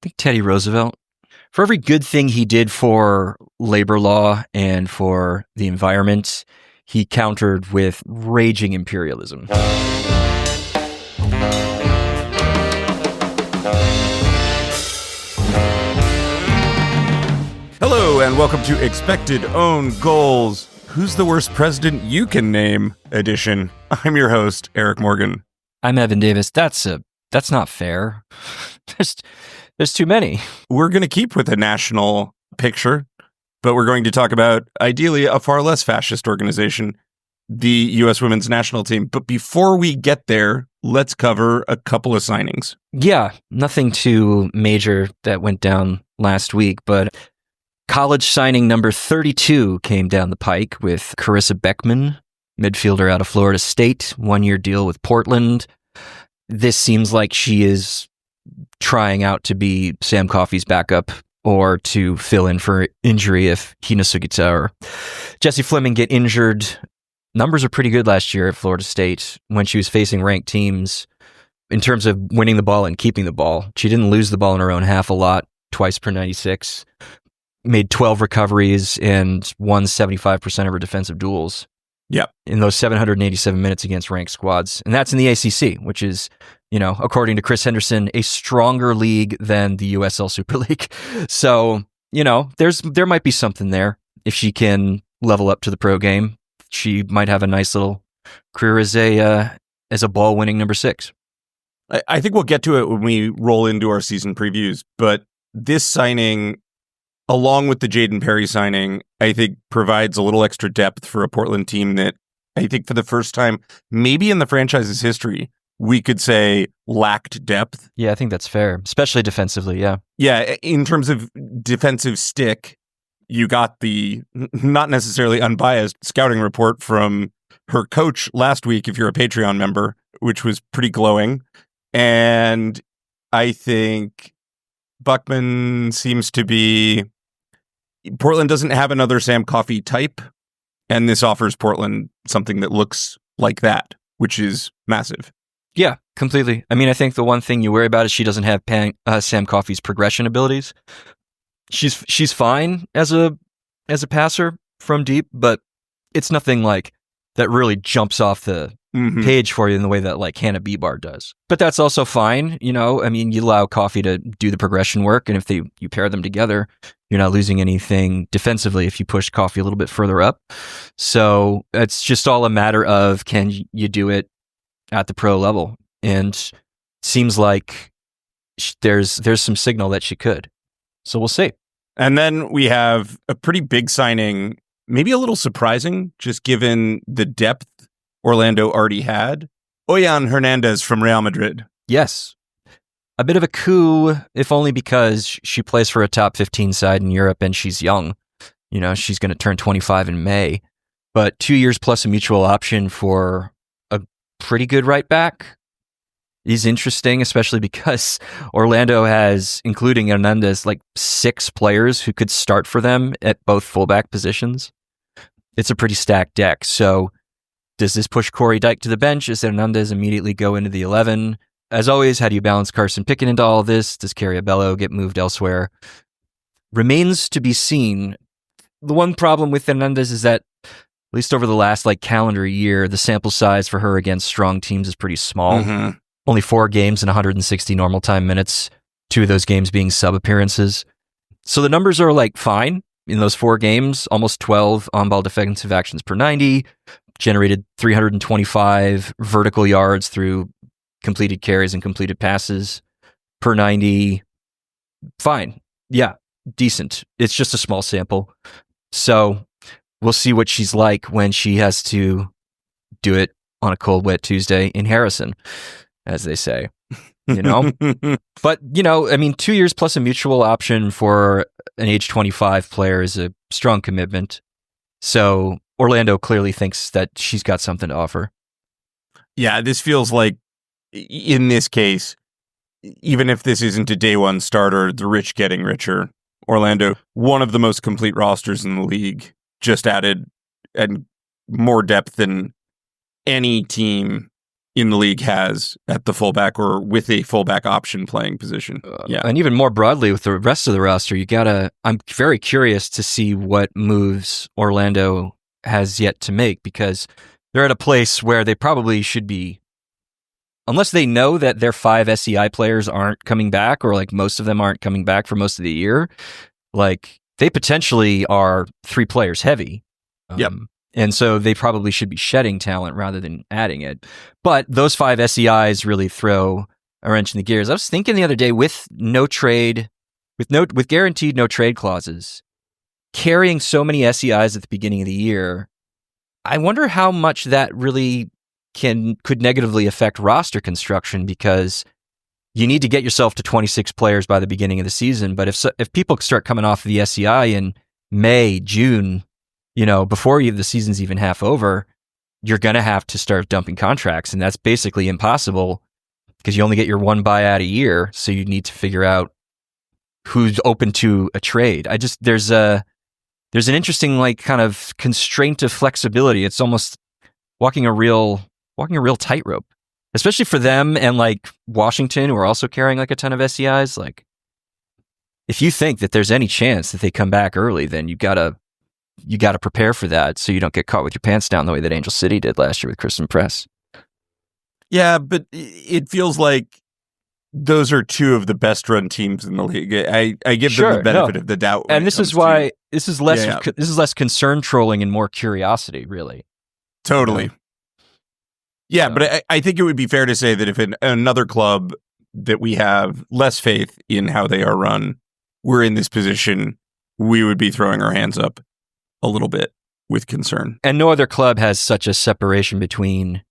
think Teddy Roosevelt. For every good thing he did for labor law and for the environment, he countered with raging imperialism. Hello, and welcome to Expected Own Goals. Who's the worst president you can name edition? I'm your host, Eric Morgan. I'm Evan Davis. That's not fair. There's too many. We're going to keep with a national picture, but we're going to talk about, ideally, a far less fascist organization, the U.S. women's national team. But before we get there, let's cover a couple of signings. Yeah, nothing too major that went down last week, but college signing number 32 came down the pike with Carissa Boeckmann, midfielder out of Florida State, 1-year deal with Portland. This seems like she is trying out to be Sam Coffey's backup or to fill in for injury if Hina Sugita or Jessie Fleming get injured. Numbers are pretty good last year at Florida State when she was facing ranked teams in terms of winning the ball and keeping the ball. She didn't lose the ball in her own half a lot, twice per 96, made 12 recoveries and won 75% of her defensive duels. Yep. In those 787 minutes against ranked squads. And that's in the ACC, which is, according to Chris Henderson, a stronger league than the USL Super League. So, there might be something there. If she can level up to the pro game, she might have a nice little career as a ball-winning number 6. I think we'll get to it when we roll into our season previews, but this signing, along with the Jaden Perry signing, I think provides a little extra depth for a Portland team that I think for the first time, maybe in the franchise's history, we could say lacked depth. Yeah, I think that's fair, especially defensively, yeah. Yeah, in terms of defensive stick, you got the not necessarily unbiased scouting report from her coach last week, if you're a Patreon member, which was pretty glowing. And I think Boeckmann seems to be... Portland doesn't have another Sam Coffey type, and this offers Portland something that looks like that, which is massive. Yeah, completely. I mean, I think the one thing you worry about is she doesn't have Sam Coffey's progression abilities. She's fine as a passer from deep, but it's nothing like that really jumps off the page for you in the way that like Hannah Bebar does. But that's also fine, I mean, you allow Coffey to do the progression work, and if you pair them together, you're not losing anything defensively if you push Coffey a little bit further up. So it's just all a matter of, can you do it at the pro level? And it seems like there's some signal that she could. So we'll see. And then we have a pretty big signing, maybe a little surprising, just given the depth Orlando already had. Oihane Hernández from Real Madrid. Yes. A bit of a coup, if only because she plays for a top 15 side in Europe and she's young. She's going to turn 25 in May. But 2 years plus a mutual option for a pretty good right back is interesting, especially because Orlando has, including Hernández, like 6 players who could start for them at both fullback positions. It's a pretty stacked deck. So does this push Corey Dyke to the bench? Does Hernández immediately go into the 11? As always, how do you balance Carson Pickett into all of this? Does Carriabello get moved elsewhere? Remains to be seen. The one problem with Hernández is that, at least over the last calendar year, the sample size for her against strong teams is pretty small. Mm-hmm. Only 4 games and 160 normal time minutes, 2 of those games being sub-appearances. So the numbers are fine in those 4 games, almost 12 on-ball defensive actions per 90, generated 325 vertical yards through completed carries and completed passes per 90. Fine. Yeah, decent. It's just a small sample. So we'll see what she's like when she has to do it on a cold, wet Tuesday in Harrison, as they say. But, I mean, 2 years plus a mutual option for an age 25 player is a strong commitment. So Orlando clearly thinks that she's got something to offer. Yeah, this feels like, in this case, even if this isn't a day one starter, the rich getting richer. Orlando, one of the most complete rosters in the league, just added and more depth than any team in the league has at the fullback or with a fullback option playing position. And even more broadly with the rest of the roster, I'm very curious to see what moves Orlando has yet to make, because they're at a place where they probably should be, unless they know that their 5 SEI players aren't coming back, or like most of them aren't coming back for most of the year, like they potentially are 3 players heavy. Yep. And so they probably should be shedding talent rather than adding it. But those 5 SEIs really throw a wrench in the gears. I was thinking the other day, with guaranteed no trade clauses, carrying so many SEIs at the beginning of the year, I wonder how much that really could negatively affect roster construction, because you need to get yourself to 26 players by the beginning of the season. But if people start coming off the SEI in May, June, before the season's even half over, you're going to have to start dumping contracts. And that's basically impossible, because you only get your one buyout a year. So you need to figure out who's open to a trade. There's an interesting kind of constraint of flexibility. It's almost walking a real tightrope, especially for them and Washington, who are also carrying a ton of SEIs. If you think that there's any chance that they come back early, then you gotta prepare for that, so you don't get caught with your pants down the way that Angel City did last year with Kristen Press. Yeah, but it feels like those are 2 of the best run teams in the league. I give them the benefit of the doubt. And this is why this is less concern trolling and more curiosity, really. Totally. Yeah, but I think it would be fair to say that if another club that we have less faith in how they are run were in this position, we would be throwing our hands up a little bit with concern. And no other club has such a separation between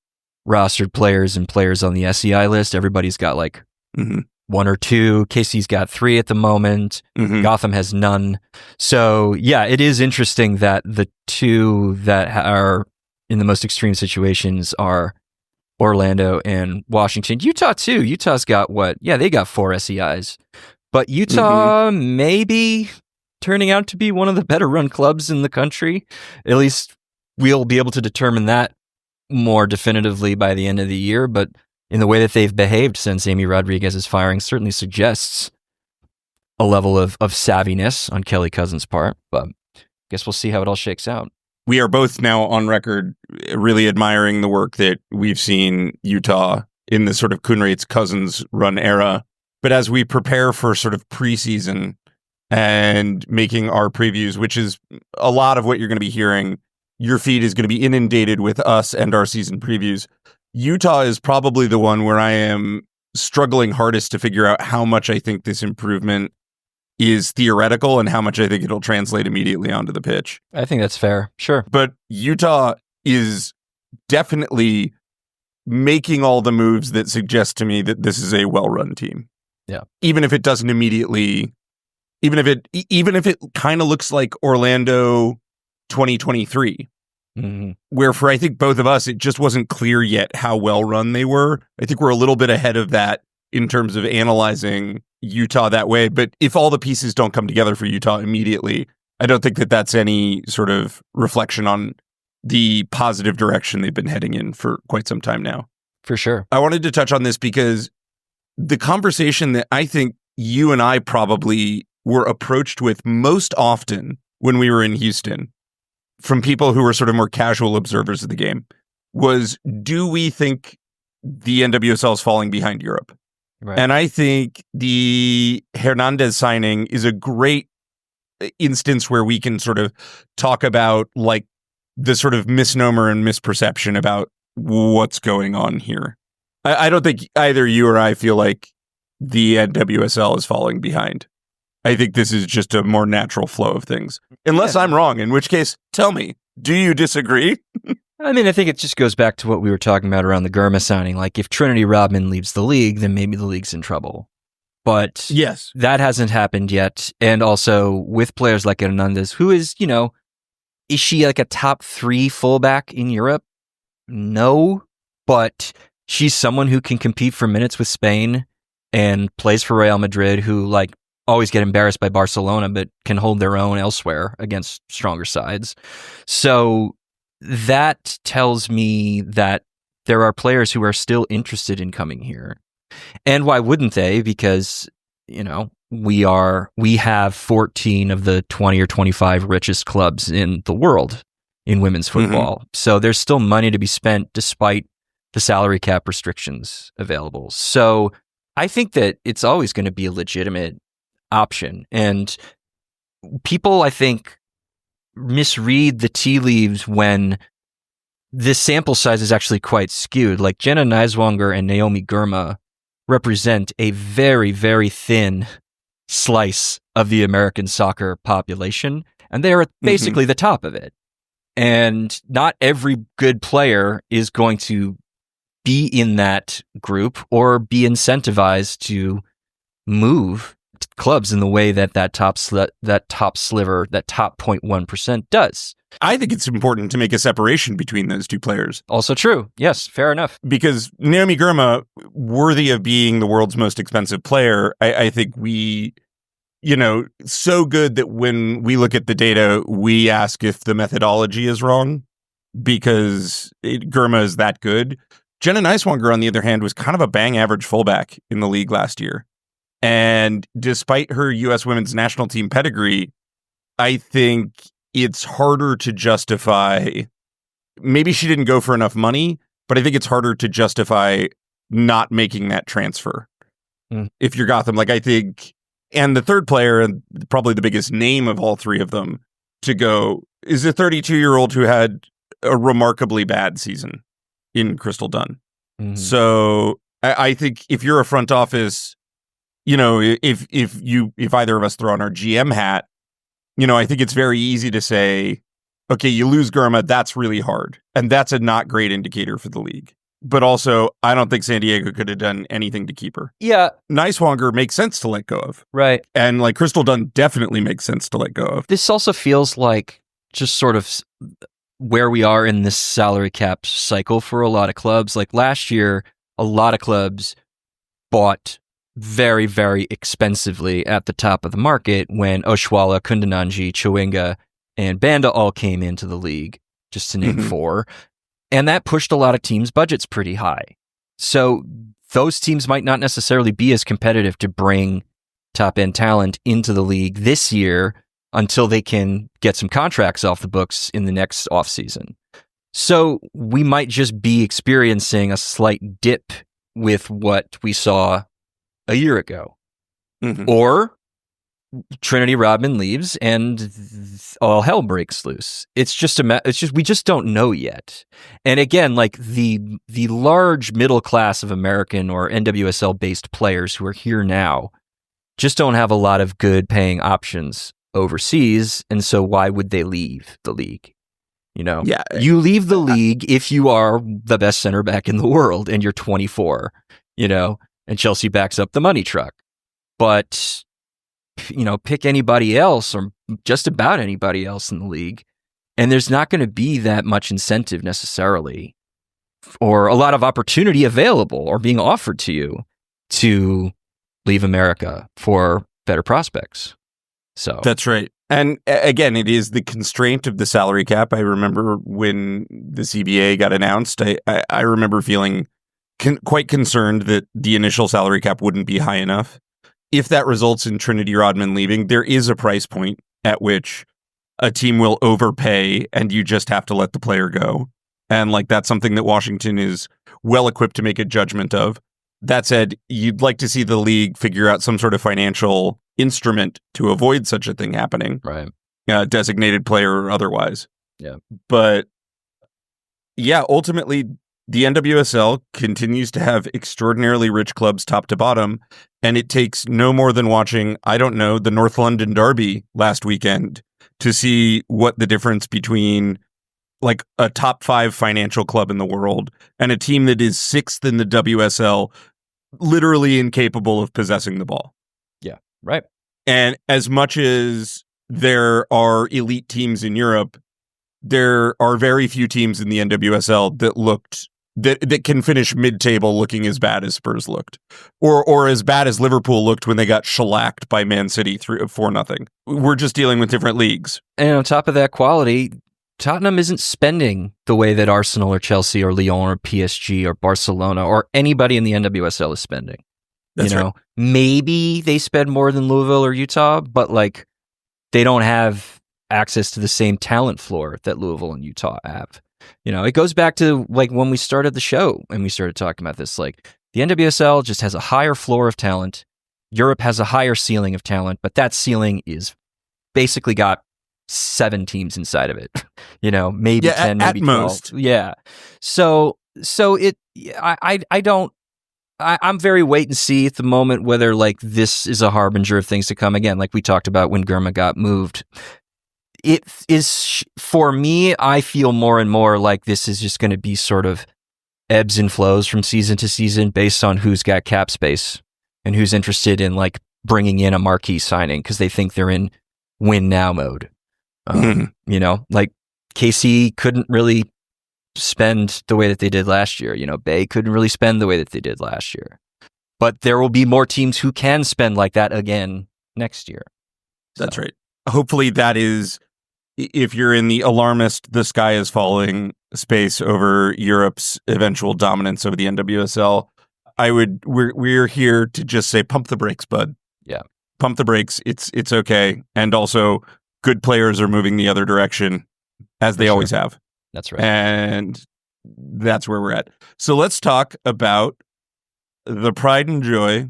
rostered players and players on the SEI list. Everybody's got 1 or 2. KC's got 3 at the moment. Gotham has none. So yeah, it is interesting that the 2 that are in the most extreme situations are Orlando and Washington. Utah too. Utah's got they got 4 SEIs. But Utah maybe turning out to be one of the better run clubs in the country. At least we'll be able to determine that more definitively by the end of the year. But in the way that they've behaved since Amy Rodriguez's firing certainly suggests a level of savviness on Kelly Cousins' part. But I guess we'll see how it all shakes out. We are both now on record really admiring the work that we've seen Utah in the sort of Coonrade's Cousins run era. But as we prepare for sort of preseason and making our previews, which is a lot of what you're going to be hearing, your feed is going to be inundated with us and our season previews. Utah is probably the one where I am struggling hardest to figure out how much I think this improvement is theoretical and how much I think it'll translate immediately onto the pitch. I think that's fair. Sure. But Utah is definitely making all the moves that suggest to me that this is a well-run team. Yeah. Even if it doesn't immediately, even if it kind of looks like Orlando 2023, where for I think both of us, it just wasn't clear yet how well-run they were. I think we're a little bit ahead of that in terms of analyzing Utah that way. But if all the pieces don't come together for Utah immediately, I don't think that that's any sort of reflection on the positive direction they've been heading in for quite some time now. For sure. I wanted to touch on this because the conversation that I think you and I probably were approached with most often when we were in Houston from people who were sort of more casual observers of the game was, do we think the NWSL is falling behind Europe? Right. And I think the Hernández signing is a great instance where we can sort of talk about the sort of misnomer and misperception about what's going on here. I don't think either you or I feel like the NWSL is falling behind. I think this is just a more natural flow of things. Unless I'm wrong, in which case, tell me, do you disagree? I mean, I think it just goes back to what we were talking about around the Gurma signing. If Trinity Rodman leaves the league, then maybe the league's in trouble. But yes, that hasn't happened yet. And also with players like Hernández, who is, is she a top 3 fullback in Europe? No, but she's someone who can compete for minutes with Spain and plays for Real Madrid, who always get embarrassed by Barcelona, but can hold their own elsewhere against stronger sides. So that tells me that there are players who are still interested in coming here. And why wouldn't they? Because, we have 14 of the 20 or 25 richest clubs in the world in women's football. Mm-hmm. So there's still money to be spent despite the salary cap restrictions available. So I think that it's always going to be a legitimate option. And people, I think, misread the tea leaves when this sample size is actually quite skewed. Like Jenna Neiswanger and Naomi Girma represent a very, very thin slice of the American soccer population, and they are basically the top of it. And not every good player is going to be in that group or be incentivized to move clubs in the way that top sliver, that top 0.1% does. I think it's important to make a separation between those two players. Also true. Yes, fair enough. Because Naomi Girma, worthy of being the world's most expensive player, I think we, so good that when we look at the data, we ask if the methodology is wrong because Girma is that good. Jenna Neiswanger, on the other hand, was kind of a bang average fullback in the league last year. And despite her U.S. women's national team pedigree, I think it's harder to justify. Maybe she didn't go for enough money, but I think it's harder to justify not making that transfer. If you're Gotham, I think, and the third player, and probably the biggest name of all three of them to go, is a 32-year-old who had a remarkably bad season in Crystal Dunn. Mm-hmm. So I think if you're a front office, if either of us throw on our GM hat, I think it's very easy to say, okay, you lose Girma, that's really hard. And that's a not great indicator for the league. But also, I don't think San Diego could have done anything to keep her. Yeah. Neiswanger makes sense to let go of. Right. And Crystal Dunn definitely makes sense to let go of. This also feels like just sort of where we are in this salary cap cycle for a lot of clubs. Like last year, a lot of clubs bought very, very expensively at the top of the market when Oshuala, Kundananji, Chowinga, and Banda all came into the league, just to name four. And that pushed a lot of teams' budgets pretty high. So those teams might not necessarily be as competitive to bring top-end talent into the league this year until they can get some contracts off the books in the next offseason. So we might just be experiencing a slight dip with what we saw a year ago. Or Trinity Rodman leaves and all hell breaks loose. It's just we just don't know yet. And again, the large middle class of American or NWSL based players who are here now just don't have a lot of good paying options overseas, and so why would they leave the league? Yeah, you leave the league if you are the best center back in the world and you're 24, and Chelsea backs up the money truck. But pick anybody else or just about anybody else in the league, and there's not going to be that much incentive necessarily or a lot of opportunity available or being offered to you to leave America for better prospects. So that's right. And again, it is the constraint of the salary cap. I remember when the CBA got announced, I remember feeling quite concerned that the initial salary cap wouldn't be high enough. If that results in Trinity Rodman leaving, there is a price point at which a team will overpay and you just have to let the player go. And that's something that Washington is well equipped to make a judgment of. That said, you'd like to see the league figure out some sort of financial instrument to avoid such a thing happening. Right. Designated player or otherwise. Yeah. But yeah, ultimately, the NWSL continues to have extraordinarily rich clubs top to bottom, and it takes no more than watching, the North London Derby last weekend to see what the difference between a top 5 financial club in the world and a team that is 6th in the WSL, literally incapable of possessing the ball. Yeah, right. And as much as there are elite teams in Europe, there are very few teams in the NWSL that can finish mid-table looking as bad as Spurs looked, or as bad as Liverpool looked when they got shellacked by Man City 4-0. We're just dealing with different leagues. And on top of that quality, Tottenham isn't spending the way that Arsenal or Chelsea or Lyon or PSG or Barcelona or anybody in the NWSL is spending. That's right. Maybe they spend more than Louisville or Utah, but like they don't have access to the same talent floor that Louisville and Utah have. It goes back to like when we started the show and we started talking about this, like the NWSL just has a higher floor of talent. Europe has a higher ceiling of talent, but that ceiling is basically got 7 teams inside of it. Maybe 10, maybe at 12. most. Yeah. So I'm very wait and see at the moment whether like this is a harbinger of things to come. Again, like we talked about when Gurma got moved. It is, for me, I feel more and more like this is just going to be sort of ebbs and flows from season to season based on who's got cap space and who's interested in like bringing in a marquee signing because they think they're in win now mode. Like KC couldn't really spend the way that they did last year. Bay couldn't really spend the way that they did last year. But there will be more teams who can spend like that again next year. That's right. Hopefully that is, if you're in the alarmist, the sky is falling space over Europe's eventual dominance over the NWSL, we're here to just say, pump the brakes, bud. Yeah. Pump the brakes. It's okay. And also good players are moving the other direction as they always have. That's right. And that's where we're at. So let's talk about the pride and joy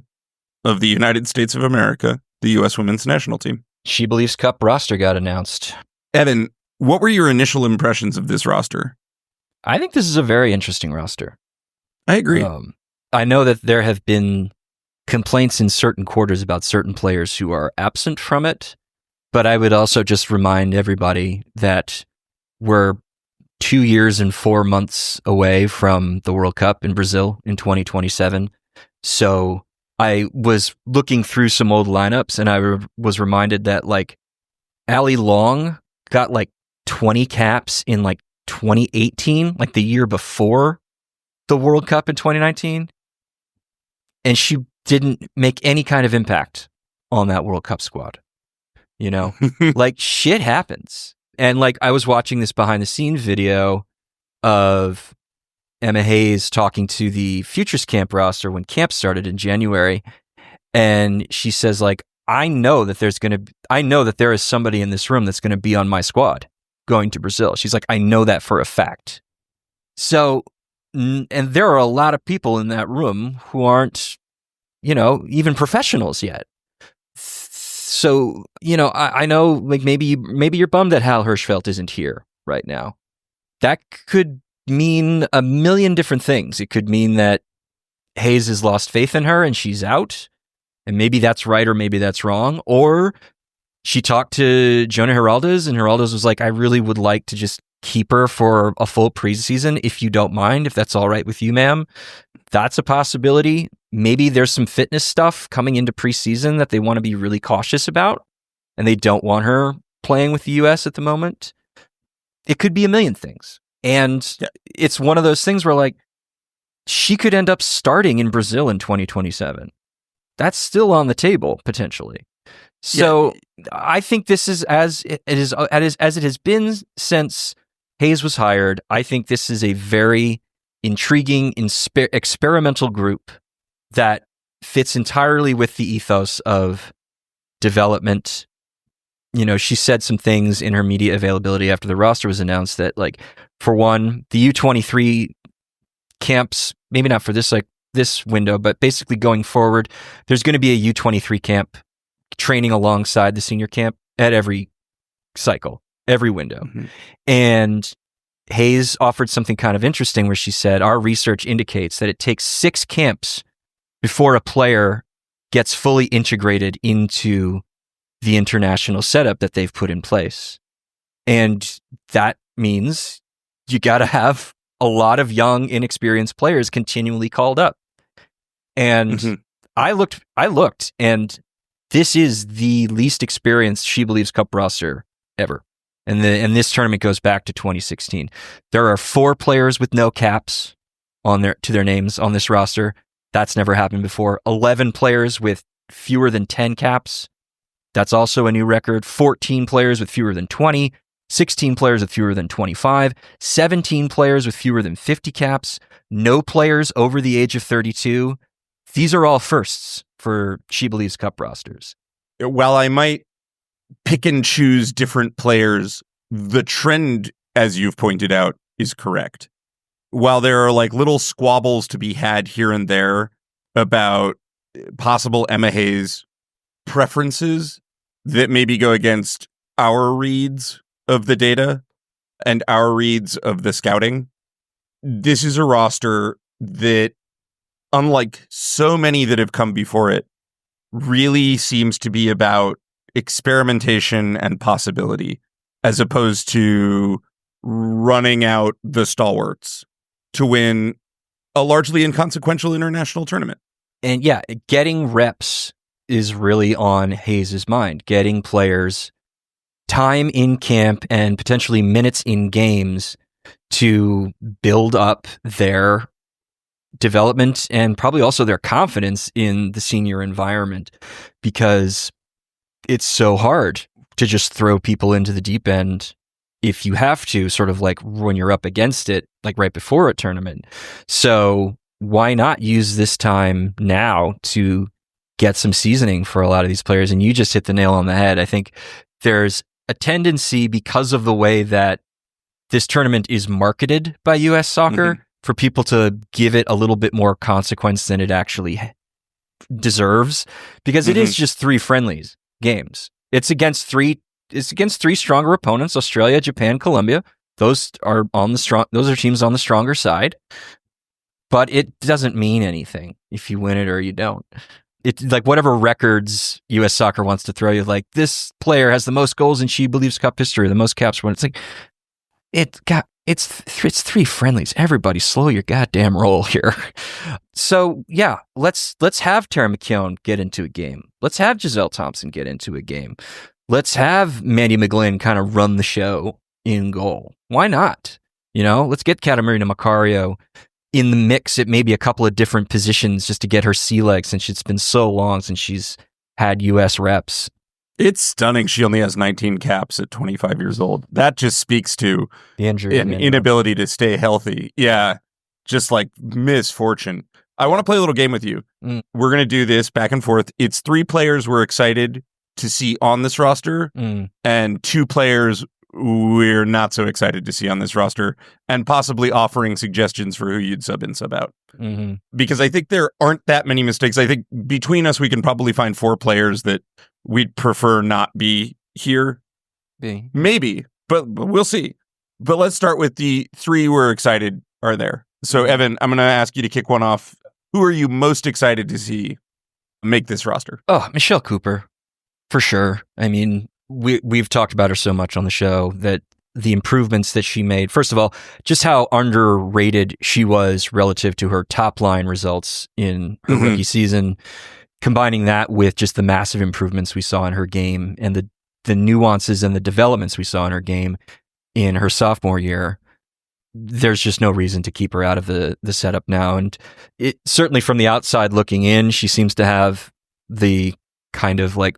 of the United States of America, the U.S. women's national team. SheBelieves Cup roster got announced. Evan, what were your initial impressions of this roster? I think this is a very interesting roster. I agree. I know that there have been complaints in certain quarters about certain players who are absent from it, but I would also just remind everybody that we're 2 years and 4 months away from the World Cup in Brazil in 2027. So I was looking through some old lineups and I was reminded that like Allie Long got like 20 caps in like 2018, like the year before the World Cup in 2019. And she didn't make any kind of impact on that World Cup squad. Like shit happens. And like I was watching this behind the scenes video of Emma Hayes talking to the Futures Camp roster when camp started in January. And she says like, I know that there is somebody in this room that's going to be on my squad going to Brazil. She's like, I know that for a fact. So, and there are a lot of people in that room who aren't, even professionals yet. So, I know like maybe you're bummed that Hal Hirschfeld isn't here right now. That could mean a million different things. It could mean that Hayes has lost faith in her and she's out. And maybe that's right or maybe that's wrong. Or she talked to Jonah Hernández and Hernández was like, I really would like to just keep her for a full preseason if you don't mind, if that's all right with you, ma'am. That's a possibility. Maybe there's some fitness stuff coming into preseason that they want to be really cautious about and they don't want her playing with the U.S. at the moment. It could be a million things. And It's one of those things where like she could end up starting in Brazil in 2027. That's still on the table potentially. So I think this is as it has been since Hayes was hired. I think this is a very intriguing, experimental group that fits entirely with the ethos of development. She said some things in her media availability after the roster was announced that, like, for one, the U23 camps, maybe not for this window, but basically going forward, there's going to be a U23 camp training alongside the senior camp at every cycle, every window. Mm-hmm. And Hayes offered something kind of interesting where she said, our research indicates that it takes 6 camps before a player gets fully integrated into the international setup that they've put in place. And that means you got to have a lot of young, inexperienced players continually called up. And mm-hmm. I looked, and this is the least experienced SheBelieves Cup roster ever. And this tournament goes back to 2016. There are 4 players with no caps to their names on this roster. That's never happened before. 11 players with fewer than 10 caps. That's also a new record. 14 players with fewer than 20. 16 players with fewer than 25, 17 players with fewer than 50 caps, no players over the age of 32. These are all firsts for SheBelieves Cup rosters. While I might pick and choose different players, the trend, as you've pointed out, is correct. While there are like little squabbles to be had here and there about possible Emma Hayes preferences that maybe go against our reads of the data and our reads of the scouting, this is a roster that, unlike so many that have come before it, really seems to be about experimentation and possibility, as opposed to running out the stalwarts to win a largely inconsequential international tournament. And yeah, getting reps is really on Hayes' mind. Getting players time in camp and potentially minutes in games to build up their development and probably also their confidence in the senior environment, because it's so hard to just throw people into the deep end if you have to, sort of like when you're up against it, like right before a tournament. So why not use this time now to get some seasoning for a lot of these players? And you just hit the nail on the head. I think there's a tendency, because of the way that this tournament is marketed by US Soccer, for people to give it a little bit more consequence than it actually deserves, because it is just 3 friendlies games. It's against three stronger opponents: Australia, Japan, Colombia. Those are teams on the stronger side. But it doesn't mean anything if you win it or you don't. It's like whatever records US Soccer wants to throw you, like this player has the most goals in SheBelieves Cup history, the most caps won. It's like it's 3 friendlies. Everybody slow your goddamn roll here. So yeah, let's have Tara McKeown get into a game. Let's have Giselle Thompson get into a game. Let's have Mandy McGlynn kind of run the show in goal. Why not? Let's get Katarina Macario in the mix at maybe a couple of different positions just to get her sea legs, since it's been so long since she's had US reps. It's stunning she only has 19 caps at 25 years old. That just speaks to the injury, an inability to stay healthy. Yeah, just like misfortune. I want to play a little game with you. We're going to do this back and forth. It's 3 players we're excited to see on this roster and 2 players we're not so excited to see on this roster, and possibly offering suggestions for who you'd sub in, sub out. Because I think there aren't that many mistakes. I think between us, we can probably find 4 players that we'd prefer not be here. Maybe, but we'll see. But let's start with the 3 we're excited are there. So Evan, I'm going to ask you to kick one off. Who are you most excited to see make this roster? Oh, Michelle Cooper, for sure. I mean, we've talked about her so much on the show, that the improvements that she made, first of all, just how underrated she was relative to her top line results in her rookie season, combining that with just the massive improvements we saw in her game and the nuances and the developments we saw in her game in her sophomore year. There's just no reason to keep her out of the setup now. And it certainly, from the outside looking in, she seems to have the kind of like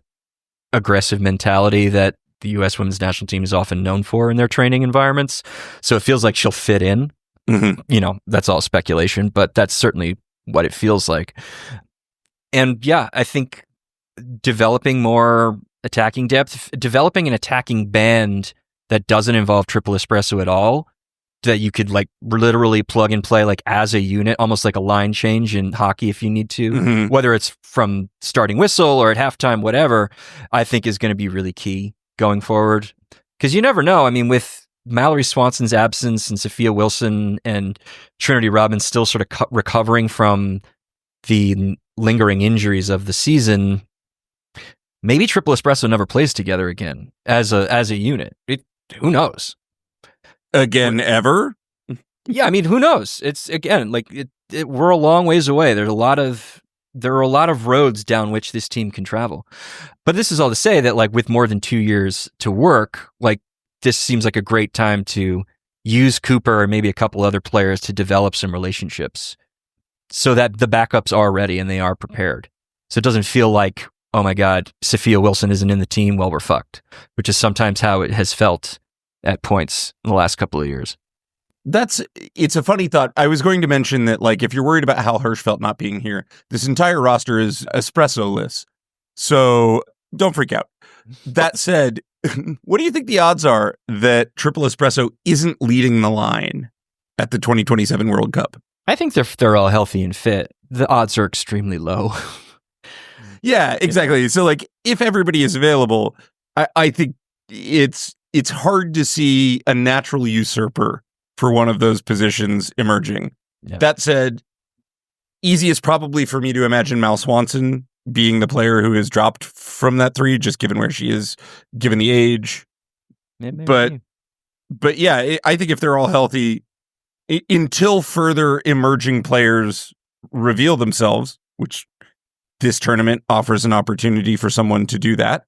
aggressive mentality that the U.S. women's national team is often known for in their training environments. So it feels like she'll fit in. That's all speculation, but that's certainly what it feels like. And yeah, I think developing more attacking depth, developing an attacking band that doesn't involve triple espresso at all, that you could like literally plug and play like as a unit, almost like a line change in hockey if you need to, whether it's from starting whistle or at halftime, whatever, I think is going to be really key going forward. Because you never know. I mean, with Mallory Swanson's absence and Sophia Wilson and Trinity Robbins still sort of recovering from the lingering injuries of the season, maybe Triple Espresso never plays together again as a unit. Who knows? Again, ever? Yeah, I mean, who knows? It's again like we're a long ways away. There are a lot of roads down which this team can travel. But this is all to say that, like, with more than 2 years to work, like, this seems like a great time to use Cooper and maybe a couple other players to develop some relationships so that the backups are ready and they are prepared. So it doesn't feel like, oh my God, Sophia Wilson isn't in the team, well, we're fucked, which is sometimes how it has felt at points in the last couple of years. It's a funny thought. I was going to mention that, like, if you're worried about Hal Hirschfeld not being here, this entire roster is espresso-less. So don't freak out. That said, what do you think the odds are that Triple Espresso isn't leading the line at the 2027 World Cup? I think they're all healthy and fit. The odds are extremely low. Yeah, exactly. So, like, if everybody is available, I think it's hard to see a natural usurper for one of those positions emerging. Yeah. That said, easiest probably for me to imagine Mal Swanson being the player who has dropped from that 3, just given where she is, given the age. Maybe. But yeah, I think if they're all healthy, until further emerging players reveal themselves, which this tournament offers an opportunity for someone to do that,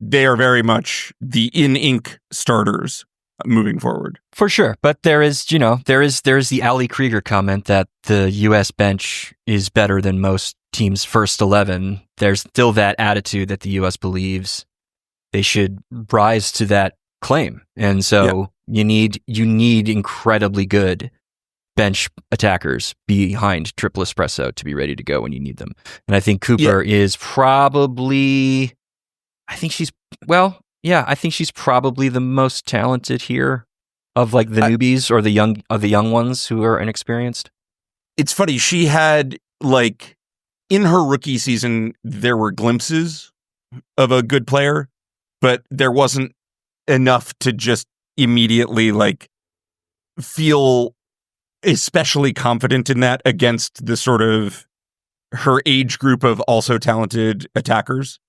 they are very much the in-ink starters moving forward. For sure. But there is the Ali Krieger comment that the U.S. bench is better than most teams' first 11. There's still that attitude that the U.S. believes they should rise to that claim. And so you need incredibly good bench attackers behind Triple Espresso to be ready to go when you need them. And I think Cooper is probably, I think she's probably the most talented here of like the newbies or the young ones who are inexperienced. It's funny. She had, like, in her rookie season, there were glimpses of a good player, but there wasn't enough to just immediately, like, feel especially confident in that against the sort of her age group of also talented attackers.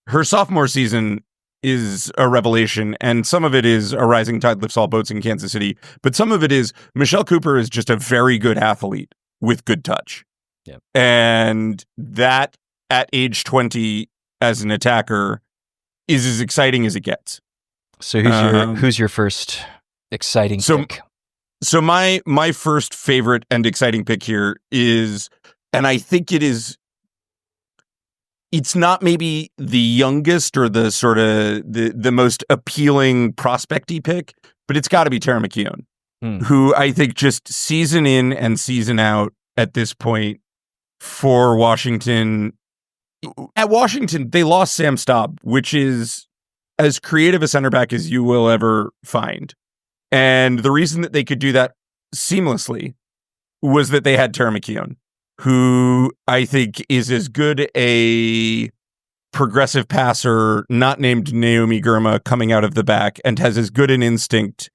Her sophomore season is a revelation, and some of it is a rising tide lifts all boats in Kansas City, but some of it is Michelle Cooper is just a very good athlete with good touch. Yep. And that at age 20 as an attacker is as exciting as it gets. So who's your first exciting pick? So my first favorite and exciting pick here is, and I think it's not maybe the youngest or the sort of the most appealing prospecty pick, but it's got to be Tara McKeown, who I think just season in and season out at this point for Washington. At Washington, they lost Sam Staub, which is as creative a center back as you will ever find. And the reason that they could do that seamlessly was that they had Tara McKeown, who I think is as good a progressive passer, not named Naomi Girma, coming out of the back, and has as good an instinct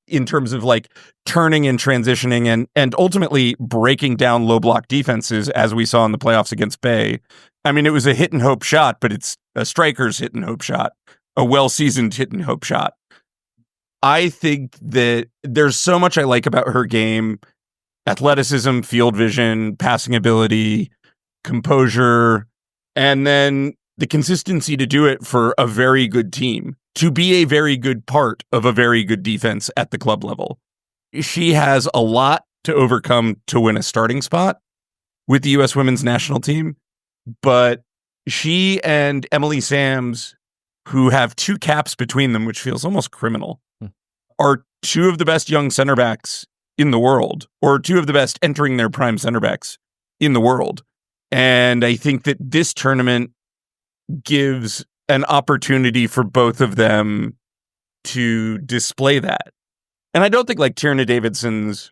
in terms of, like, turning and transitioning and ultimately breaking down low block defenses, as we saw in the playoffs against Bay. I mean, it was a hit and hope shot, but it's a striker's hit and hope shot, a well-seasoned hit and hope shot. I think that there's so much I like about her game: athleticism, field vision, passing ability, composure, and then the consistency to do it for a very good team, to be a very good part of a very good defense at the club level. She has a lot to overcome to win a starting spot with the U.S. women's national team, but she and Emily Sams, who have 2 caps between them, which feels almost criminal, are 2 of the best young center backs in the world, or 2 of the best entering their prime center backs in the world. And I think that this tournament gives an opportunity for both of them to display that. And I don't think, like, Tierna Davidson's,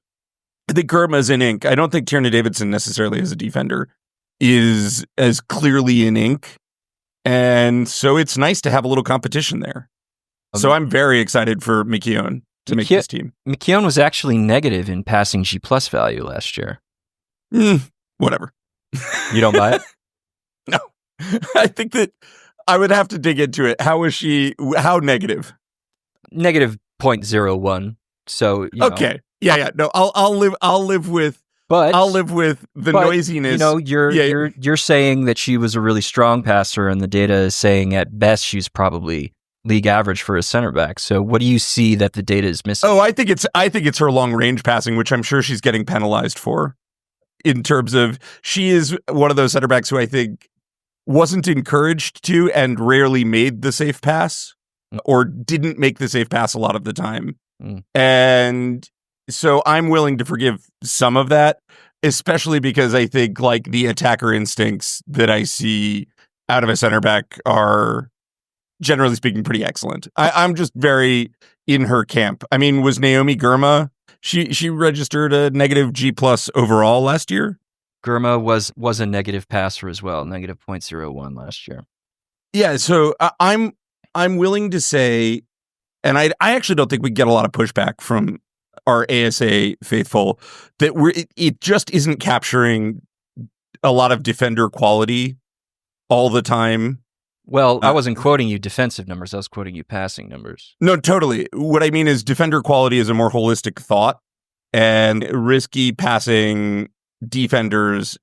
I think Girma's in ink. I don't think Tierna Davidson necessarily as a defender is as clearly in ink. And so it's nice to have a little competition there. So I'm very excited for McKeown to make this team. McKeown was actually negative in passing G+ value last year. Whatever. You don't buy it? No. I think that I would have to dig into it. How was she? How negative? Negative 0.01. So okay. Yeah. No, I'll live with. But I'll live with the noisiness. You're saying that she was a really strong passer, and the data is saying at best she's probably league average for a center back. So what do you see that the data is missing? Oh, I think it's her long range passing, which I'm sure she's getting penalized for. In terms of, she is one of those center backs who I think wasn't encouraged to and rarely made the safe pass or didn't make the safe pass a lot of the time. Mm. And so I'm willing to forgive some of that, especially because I think like the attacker instincts that I see out of a center back are, generally speaking, pretty excellent. I'm just very in her camp. I mean, was Naomi Girma, she registered a negative G+ overall last year? Girma was a negative passer as well, negative 0.01 last year. Yeah, so I'm willing to say, and I actually don't think we get a lot of pushback from our ASA faithful, that it just isn't capturing a lot of defender quality all the time. Well, I wasn't quoting you defensive numbers. I was quoting you passing numbers. No, totally. What I mean is defender quality is a more holistic thought, and risky passing defenders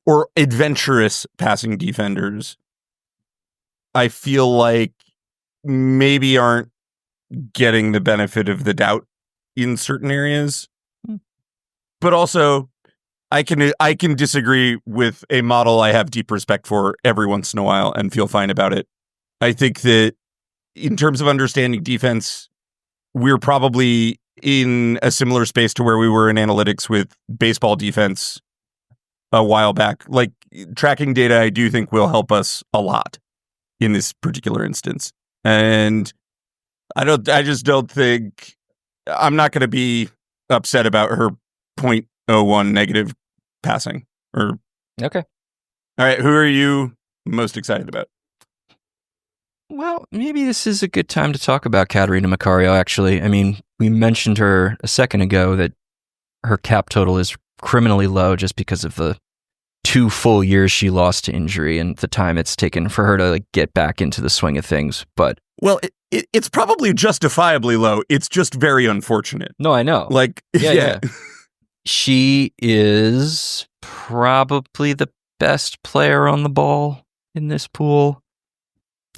or adventurous passing defenders, I feel like maybe aren't getting the benefit of the doubt in certain areas. But also, I can disagree with a model I have deep respect for every once in a while and feel fine about it. I think that in terms of understanding defense, we're probably in a similar space to where we were in analytics with baseball defense a while back. Like, tracking data, I do think will help us a lot in this particular instance. And I just don't think, I'm not going to be upset about her 0.01 negative passing. Or Okay. All right, who are you most excited about? Well, maybe this is a good time to talk about Catarina Macario, actually. I mean, we mentioned her a second ago that her cap total is criminally low just because of the 2 full years she lost to injury and the time it's taken for her to get back into the swing of things. But well, it's probably justifiably low. It's just very unfortunate. No, I know. Yeah. She is probably the best player on the ball in this pool.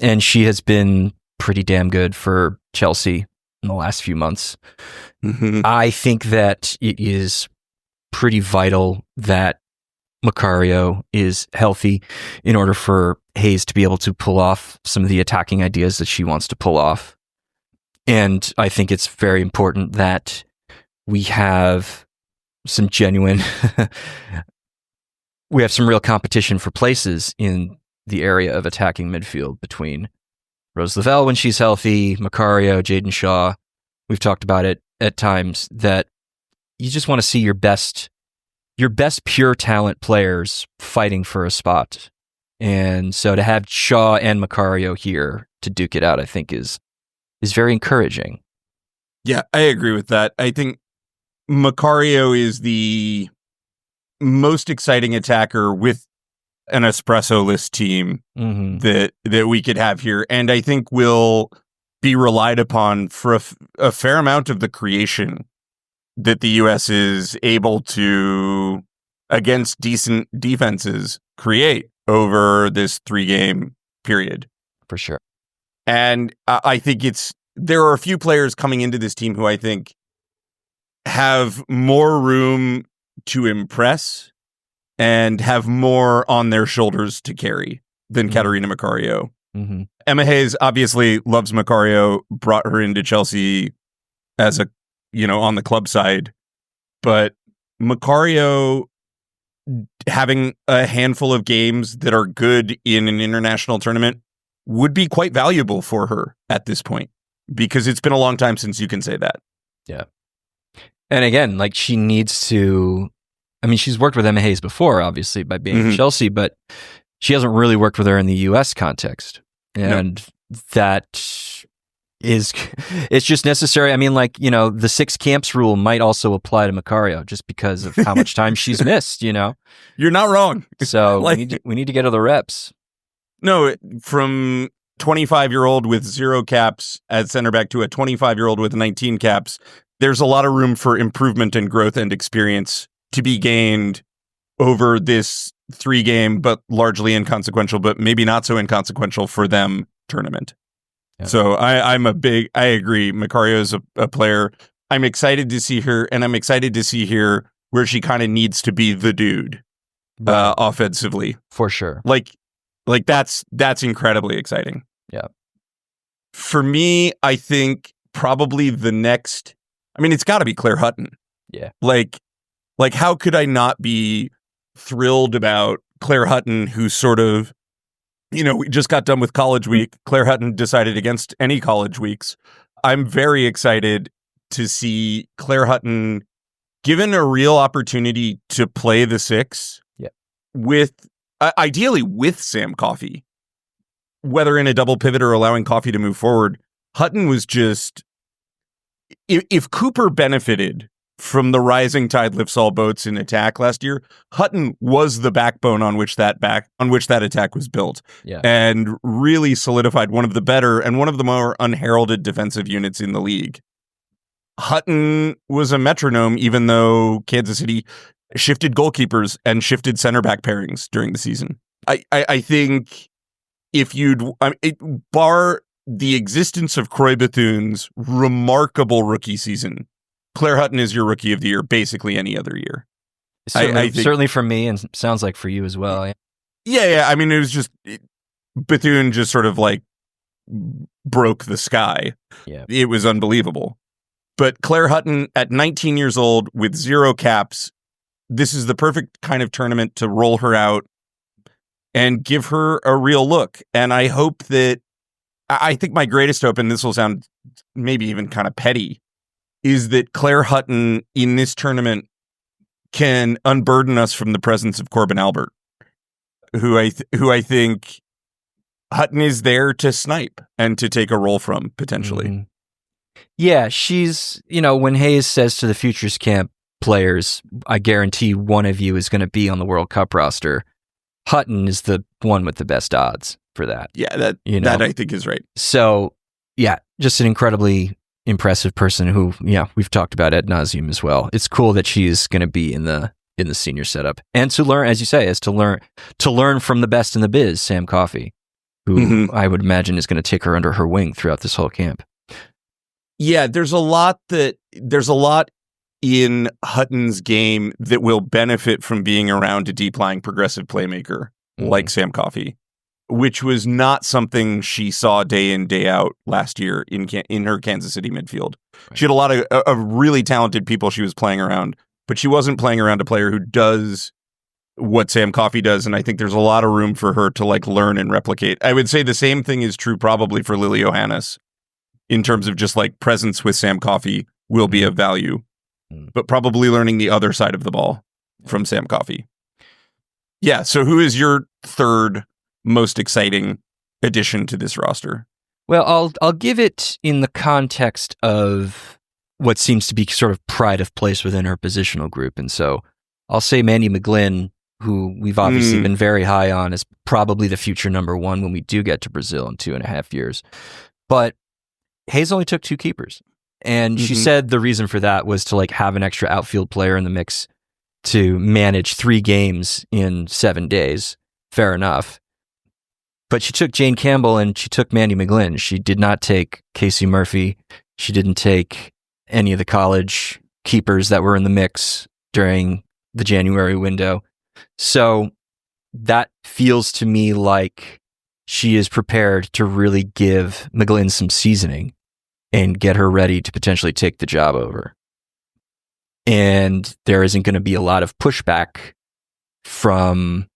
And she has been pretty damn good for Chelsea in the last few months. Mm-hmm. I think that it is pretty vital that Macario is healthy in order for Hayes to be able to pull off some of the attacking ideas that she wants to pull off. And I think it's very important that we have some genuine, we have some real competition for places in the area of attacking midfield between Rose Lavelle when she's healthy, Macario, Jayden Shaw. We've talked about it at times that you just want to see your best pure talent players fighting for a spot. And so to have Shaw and Macario here to duke it out, I think is very encouraging. Yeah, I agree with that. I think Macario is the most exciting attacker with an espresso-less team that we could have here. And I think will be relied upon for a fair amount of the creation that the U.S. is able to, against decent defenses, create over this 3-game period. For sure. And I think there are a few players coming into this team who I think have more room to impress and have more on their shoulders to carry than Catarina Macario. Mm-hmm. Emma Hayes obviously loves Macario, brought her into Chelsea as on the club side, but Macario having a handful of games that are good in an international tournament would be quite valuable for her at this point, because it's been a long time since you can say that. Yeah. And again, she needs to, I mean, she's worked with Emma Hayes before, obviously, by being in Chelsea, but she hasn't really worked with her in the U.S. context. And that is, it's just necessary. I mean, the 6 camps rule might also apply to Macario just because of how much time she's missed, You're not wrong. So we need to get her the reps. No, from 25-year-old with 0 caps at center back to a 25-year-old with 19 caps, there's a lot of room for improvement and growth and experience to be gained over this 3-game, but largely inconsequential, but maybe not so inconsequential for them tournament. Yeah. So I agree. Macario is a player. I'm excited to see her, and I'm excited to see her where she kind of needs to be the dude offensively. For sure. Like that's incredibly exciting. Yeah. For me, I think probably the next, I mean, it's got to be Claire Hutton. Yeah. Like how could I not be thrilled about Claire Hutton, who sort of, we just got done with college week. Claire Hutton decided against any college weeks. I'm very excited to see Claire Hutton given a real opportunity to play the 6 with, ideally with Sam Coffey, whether in a double pivot or allowing Coffey to move forward. Hutton was just, if Cooper benefited from the rising tide lifts all boats in attack last year, Hutton was the backbone on which that attack was built, and really solidified one of the better and one of the more unheralded defensive units in the league. Hutton was a metronome, even though Kansas City shifted goalkeepers and shifted center back pairings during the season. I think if bar the existence of Croy Bethune's remarkable rookie season, Claire Hutton is your rookie of the year basically any other year. Certainly for me, and sounds like for you as well. Yeah. I mean, it was just Bethune just sort of like broke the sky. Yeah. It was unbelievable. But Claire Hutton at 19 years old with 0 caps, this is the perfect kind of tournament to roll her out and give her a real look. And I hope that, I think my greatest hope, and this will sound maybe even kind of petty, is that Claire Hutton in this tournament can unburden us from the presence of Corbin Albert, who I think Hutton is there to snipe and to take a role from potentially. Mm-hmm. Yeah, she's, when Hayes says to the Futures Camp players, I guarantee one of you is going to be on the World Cup roster, Hutton is the one with the best odds for that. Yeah, that I think is right. So, yeah, just an incredibly impressive person who, we've talked about ad nauseum as well. It's cool that she's going to be in the senior setup, and to learn, as you say, is to learn from the best in the biz, Sam Coffey, who I would imagine is going to take her under her wing throughout this whole camp. Yeah, there's a lot in Hutton's game that will benefit from being around a deep-lying progressive playmaker like Sam Coffey, which was not something she saw day in, day out last year in her Kansas City midfield. Right. She had a lot of really talented people she was playing around, but she wasn't playing around a player who does what Sam Coffey does, and I think there's a lot of room for her to learn and replicate. I would say the same thing is true probably for Lily Oihane in terms of just presence with Sam Coffey will be of value, but probably learning the other side of the ball from Sam Coffey. Yeah, so who is your third most exciting addition to this roster? Well, I'll give it in the context of what seems to be sort of pride of place within her positional group. And so I'll say Mandy McGlynn, who we've obviously been very high on, is probably the future number 1 when we do get to Brazil in 2.5 years. But Hayes only took 2 keepers. And she said the reason for that was to have an extra outfield player in the mix to manage 3 games in 7 days. Fair enough. But she took Jane Campbell and she took Mandy McGlynn. She did not take Casey Murphy. She didn't take any of the college keepers that were in the mix during the January window. So that feels to me like she is prepared to really give McGlynn some seasoning and get her ready to potentially take the job over. And there isn't going to be a lot of pushback from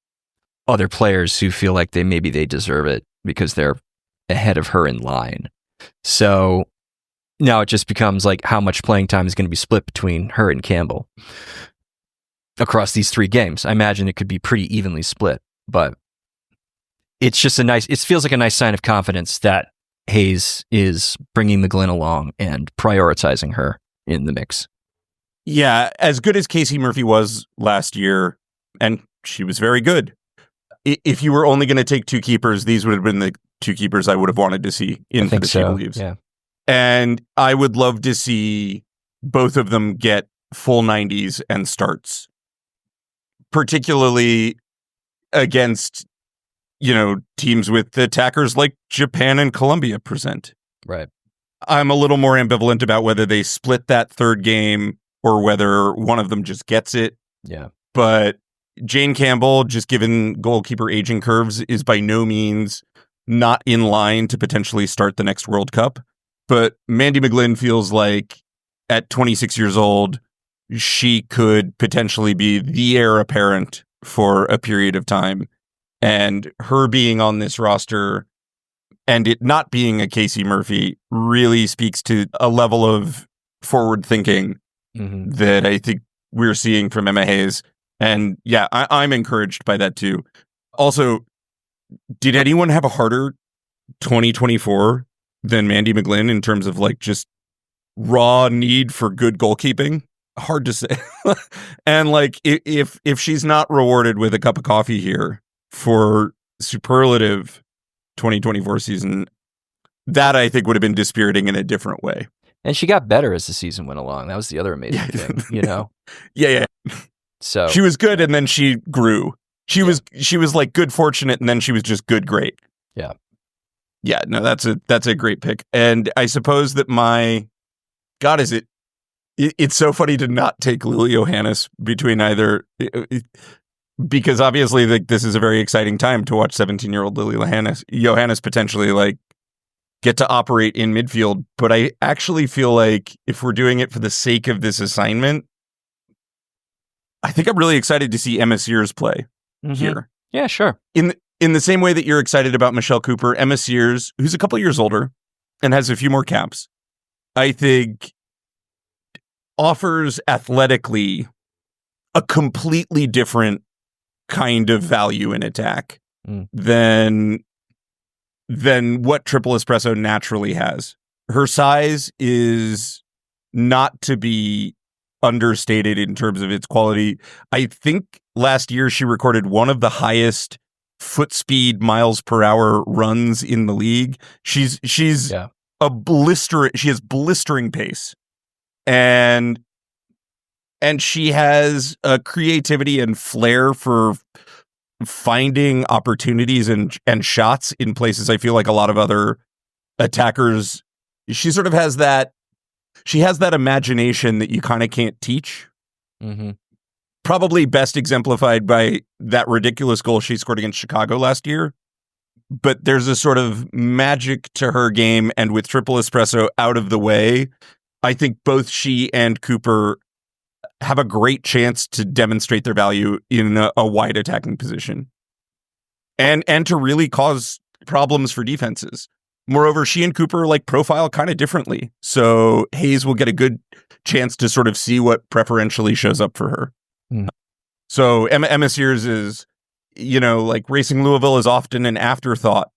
other players who feel like maybe they deserve it because they're ahead of her in line. So now it just becomes how much playing time is going to be split between her and Campbell across these 3 games. I imagine it could be pretty evenly split, but it's just it feels like a nice sign of confidence that Hayes is bringing McGlynn along and prioritizing her in the mix. Yeah, as good as Casey Murphy was last year, and she was very good, if you were only going to take 2 keepers, these would have been the 2 keepers I would have wanted to see in for the SheBelieves. Yeah. And I would love to see both of them get full 90s and starts, particularly against teams with attackers like Japan and Colombia present. Right. I'm a little more ambivalent about whether they split that 3rd game or whether one of them just gets it. Yeah. But Jane Campbell, just given goalkeeper aging curves, is by no means not in line to potentially start the next World Cup. But Mandy McGlynn feels like at 26 years old, she could potentially be the heir apparent for a period of time. And her being on this roster and it not being a Casey Murphy really speaks to a level of forward thinking that I think we're seeing from Emma Hayes. And yeah, I'm encouraged by that too. Also, did anyone have a harder 2024 than Mandy McGlynn in terms of like just raw need for good goalkeeping? Hard to say. And like if she's not rewarded with a cup of coffee here for superlative 2024 season, that I think would have been dispiriting in a different way. And she got better as the season went along. That was the other amazing thing, you know? Yeah. So she was good and then she grew. She was like good fortunate and then she was just good great. Yeah. Yeah, no, that's a great pick. And I suppose that God, it's so funny to not take Lily Johannes between either, because obviously this is a very exciting time to watch 17-year-old Lily Johannes potentially like get to operate in midfield. But I actually feel like if we're doing it for the sake of this assignment, I think I'm really excited to see Emma Sears play here. Yeah, sure. In the same way that you're excited about Michelle Cooper, Emma Sears, who's a couple years older and has a few more caps, I think offers athletically a completely different kind of value in attack than what Triple Espresso naturally has. Her size is not to be understated in terms of its quality. I think last year she recorded one of the highest foot speed miles per hour runs in the league. She's she has blistering pace. And she has a creativity and flair for finding opportunities and shots in places I feel like a lot of other attackers. She sort of has that. She has that imagination that you kind of can't teach. Probably best exemplified by that ridiculous goal she scored against Chicago last year. But there's a sort of magic to her game, and with Triple Espresso out of the way, I think both she and Cooper have a great chance to demonstrate their value in a wide attacking position and to really cause problems for defenses. Moreover, she and Cooper like profile kind of differently. So Hayes will get a good chance to sort of see what preferentially shows up for her. So Emma Sears is, like Racing Louisville is often an afterthought.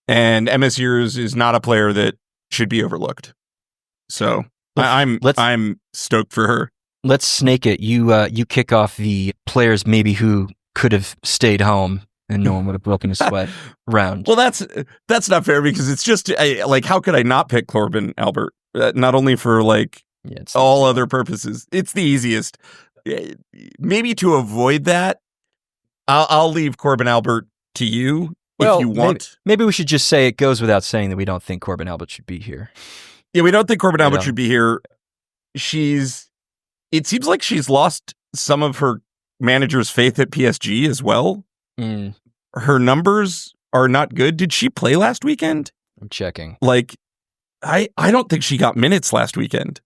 And Emma Sears is not a player that should be overlooked. So I'm stoked for her. Let's snake it. You kick off the players maybe who could have stayed home and no one would have broken a sweat round. Well, that's not fair because it's just how could I not pick Corbin Albert? Not only for all other purposes. It's the easiest. Maybe to avoid that, I'll leave Corbin Albert to you if you want. Maybe we should just say it goes without saying that we don't think Corbin Albert should be here. Yeah, we don't think Corbin Albert should be here. It seems like she's lost some of her manager's faith at PSG as well. Her numbers are not good. Did she play last weekend? I'm checking. I don't think she got minutes last weekend.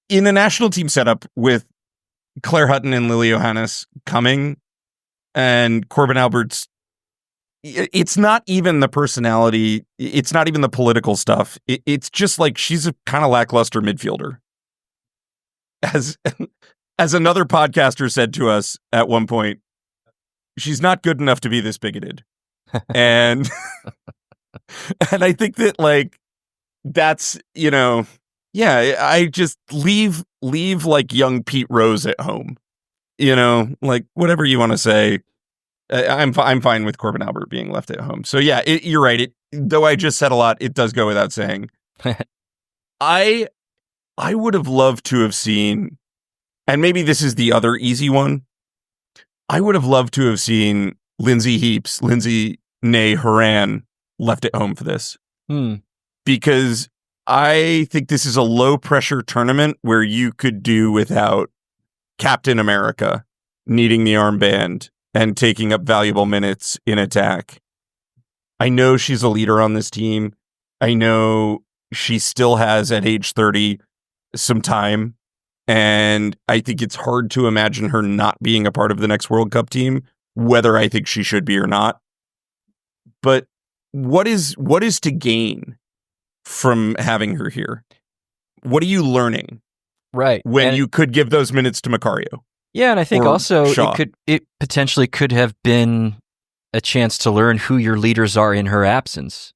In a national team setup with Claire Hutton and Lily Johannes coming and Corbin Albert's, it's not even the personality. It's not even the political stuff. It's just like she's a kind of lackluster midfielder. As another podcaster said to us at one point, she's not good enough to be this bigoted. And I think that that's, I just leave young Pete Rose at home, whatever you want to say. I'm fine with Corbin Albert being left at home. So yeah, you're right. Though I just said a lot, it does go without saying. I would have loved to have seen, and maybe this is the other easy one. I would have loved to have seen Lindsay Horan left at home for this. Because I think this is a low pressure tournament where you could do without Captain America needing the armband and taking up valuable minutes in attack. I know she's a leader on this team. I know she still has, at age 30, some time. And I think it's hard to imagine her not being a part of the next World Cup team, whether I think she should be or not. But what is to gain from having her here? What are you learning? Right. When you could give those minutes to Macario. Yeah, and I think also Shaw. it potentially could have been a chance to learn who your leaders are in her absence.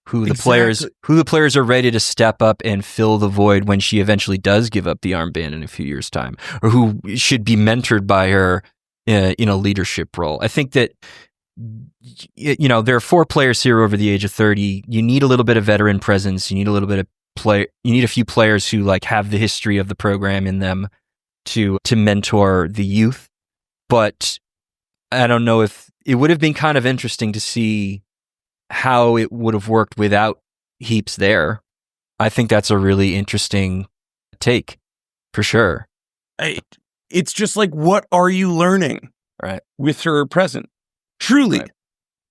Who the players are ready to step up and fill the void when she eventually does give up the armband in a few years' time, or who should be mentored by her in a leadership role. I think that there are 4 players here over the age of 30. You need a little bit of veteran presence. You need a little bit of you need a few players who have the history of the program in them to mentor the youth. But I don't know if it would have been kind of interesting to see how it would have worked without Heaps there. I think that's a really interesting take, for sure. It's just what are you learning with her present? Truly.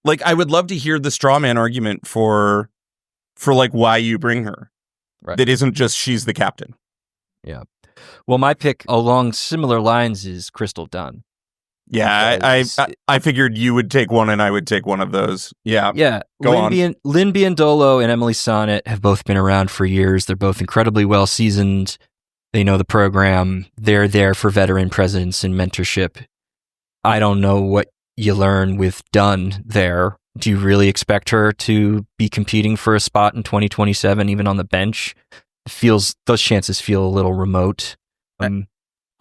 Right. I would love to hear the straw man argument for why you bring her. Right. That isn't just she's the captain. Yeah. Well, my pick along similar lines is Crystal Dunn. Yeah, I figured you would take one and I would take one of those. Yeah. Yeah. Go on. Lynn Biondolo and Emily Sonnet have both been around for years. They're both incredibly well seasoned. They know the program. They're there for veteran presence and mentorship. I don't know what you learn with Dunn there. Do you really expect her to be competing for a spot in 2027, even on the bench? Those chances feel a little remote.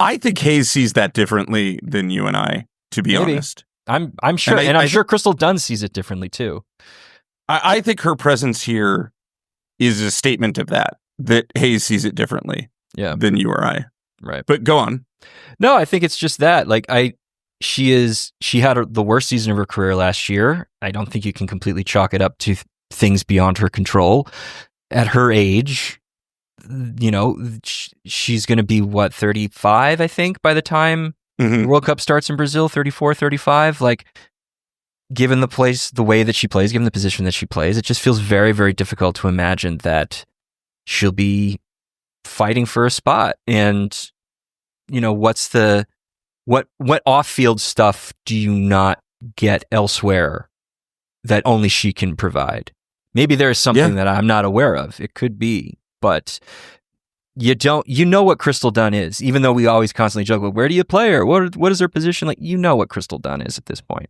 I think Hayes sees that differently than you and I, to be honest. I'm sure, and I'm sure Crystal Dunn sees it differently too. I think her presence here is a statement of that Hayes sees it differently than you or I. Right. But go on. No, I think it's just that. She had the worst season of her career last year. I don't think you can completely chalk it up to things beyond her control. At her age, she's going to be 35, I think, by the time the World Cup starts in Brazil, 34, 35. Given the way that she plays, given the position that she plays, it just feels very, very difficult to imagine that she'll be fighting for a spot. And, what off-field stuff do you not get elsewhere that only she can provide? Maybe there's something that I'm not aware of. It could be, but you know what Crystal Dunn is, even though we always constantly joke, well, where do you play her? What is her position? You know what Crystal Dunn is at this point.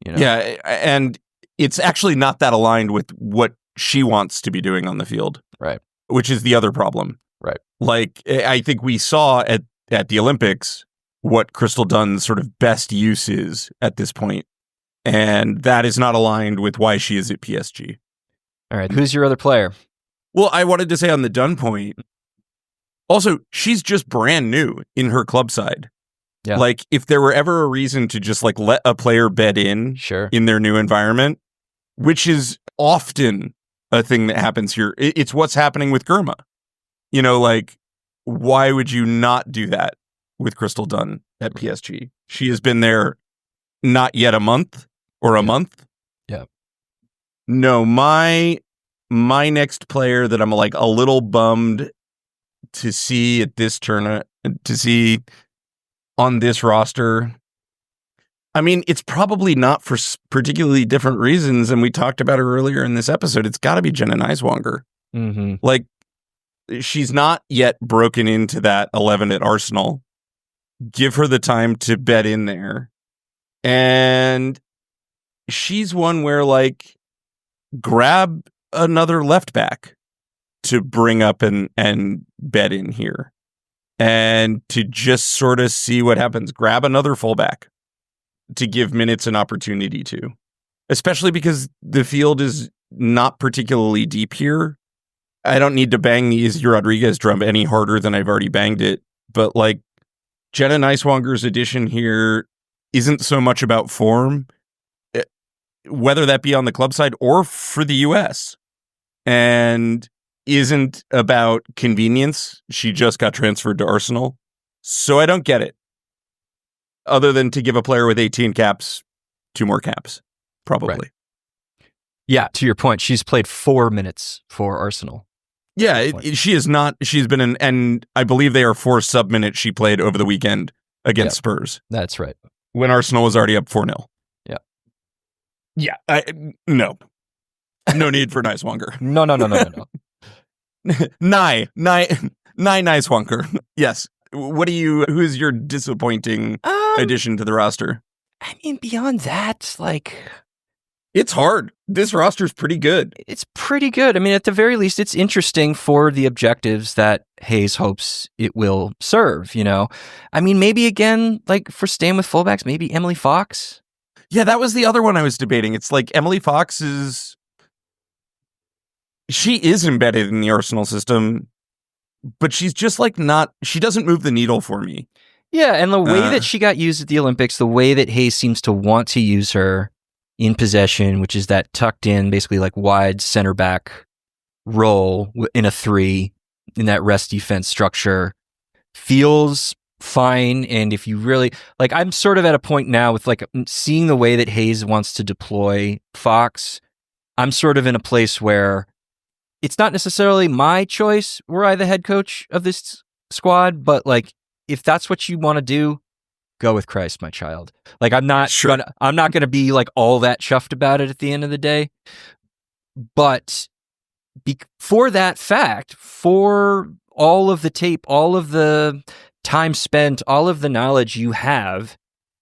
Yeah, and it's actually not that aligned with what she wants to be doing on the field. Right. Which is the other problem. Right. I think we saw at the Olympics what Crystal Dunn's sort of best use is at this point, and that is not aligned with why she is at PSG. All right, who's your other player? Well, I wanted to say on the Dunn point, also, she's just brand new in her club side. Yeah. If there were ever a reason to just let a player bed in in their new environment, which is often a thing that happens here, it's what's happening with Girma. Why would you not do that with Crystal Dunn at PSG? She has been there not yet a month or a month. Yeah. No, my next player that I'm a little bummed to see at this tournament, to see on this roster. I mean, it's probably not for particularly different reasons, and we talked about her earlier in this episode. It's got to be Jenna Neiswanger. She's not yet broken into that 11 at Arsenal. Give her the time to bed in there. And she's one where, grab another left back to bring up and bed in here. And to just sort of see what happens. Grab another fullback to give minutes an opportunity to. Especially because the field is not particularly deep here. I don't need to bang the Izzy Rodriguez drum any harder than I've already banged it. But Jenna Neiswanger's addition here isn't so much about form, whether that be on the club side or for the US, and isn't about convenience. She just got transferred to Arsenal. So I don't get it. other than to give a player with 18 caps 2 more caps, probably. Right. Yeah, to your point, she's played 4 minutes for Arsenal. Yeah, she is not. She's been and I believe they are 4 sub-minutes she played over the weekend against Spurs. That's right. When Arsenal was already up 4-0. Yeah. Yeah, no need for Nice-Wonker. No. Nice Wonker. Yes. Who's your disappointing addition to the roster? I mean, beyond that, like, it's hard. This roster's pretty good. It's pretty good. I mean, at the very least, it's interesting for the objectives that Hayes hopes it will serve, you know? I mean, maybe again, like for staying with fullbacks, maybe Emily Fox. Yeah, that was the other one I was debating. It's like Emily Fox she is embedded in the Arsenal system, but she's just like she doesn't move the needle for me. Yeah, and the way that she got used at the Olympics, the way that Hayes seems to want to use her in possession, which is that tucked in, basically like wide center back role in a 3 in that rest defense structure, feels fine. And if you really like, I'm sort of at a point now with like seeing the way that Hayes wants to deploy Fox. I'm sort of in a place where it's not necessarily my choice were I the head coach of this squad, but like if that's what you want to do, go with Christ, my child. Like I'm not gonna be like all that chuffed about it at the end of the day. But for that fact, for all of the tape, all of the time spent, all of the knowledge you have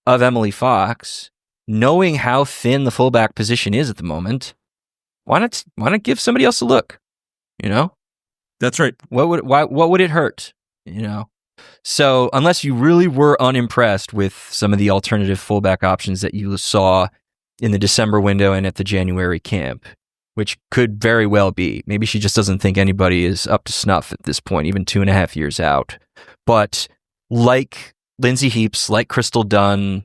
of Emily Fox, knowing how thin the fullback position is at the moment, why not give somebody else a look? You know? That's right. What would it hurt? You know? So unless you really were unimpressed with some of the alternative fullback options that you saw in the December window and at the January camp, which could very well be, maybe she just doesn't think anybody is up to snuff at this point, even 2.5 years out. But like Lindsay Heaps, like Crystal Dunn,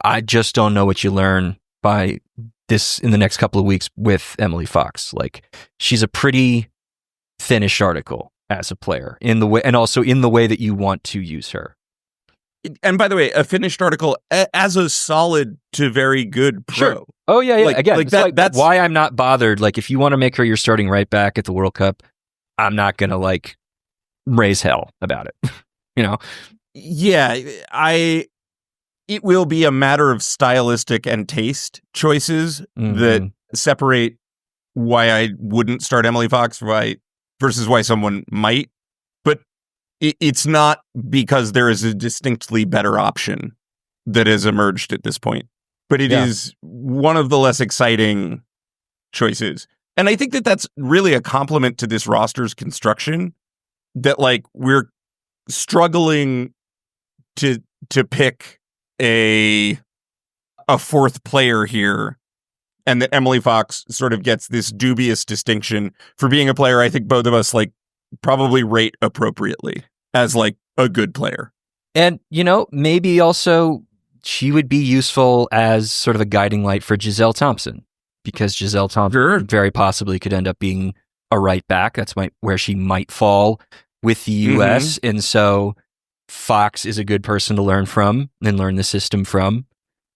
I just don't know what you learn by this in the next couple of weeks with Emily Fox. Like she's a pretty finished article as a player in the way, and also in the way that you want to use her. And by the way, a finished article as a solid to very good pro. Sure. Oh yeah. Like, Again, like that, that's why I'm not bothered. Like if you want to make her your starting right back at the World Cup, I'm not gonna like raise hell about it. You know? Yeah, it will be a matter of stylistic and taste choices that separate why I wouldn't start Emily Fox versus why someone might. But it's not because there is a distinctly better option that has emerged at this point. But it is one of the less exciting choices. And I think that that's really a compliment to this roster's construction, that like we're struggling to pick a fourth player here, and that Emily Fox sort of gets this dubious distinction for being a player I think both of us like probably rate appropriately as like a good player. And, you know, maybe also she would be useful as sort of a guiding light for Giselle Thompson, because Giselle Thompson very possibly could end up being a right back. That's where she might fall with the U.S. And so Fox is a good person to learn from and learn the system from,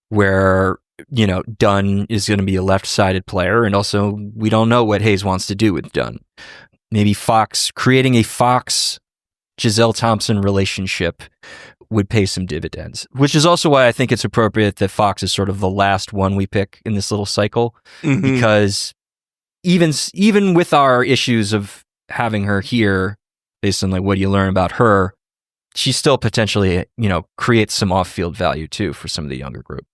where, you know, Dunn is going to be a left-sided player. And also we don't know what Hayes wants to do with Dunn. Maybe creating a Fox-Giselle Thompson relationship would pay some dividends, which is also why I think it's appropriate that Fox is sort of the last one we pick in this little cycle, because even with our issues of having her here, based on like what do you learn about her, she still potentially, you know, creates some off-field value too for some of the younger group.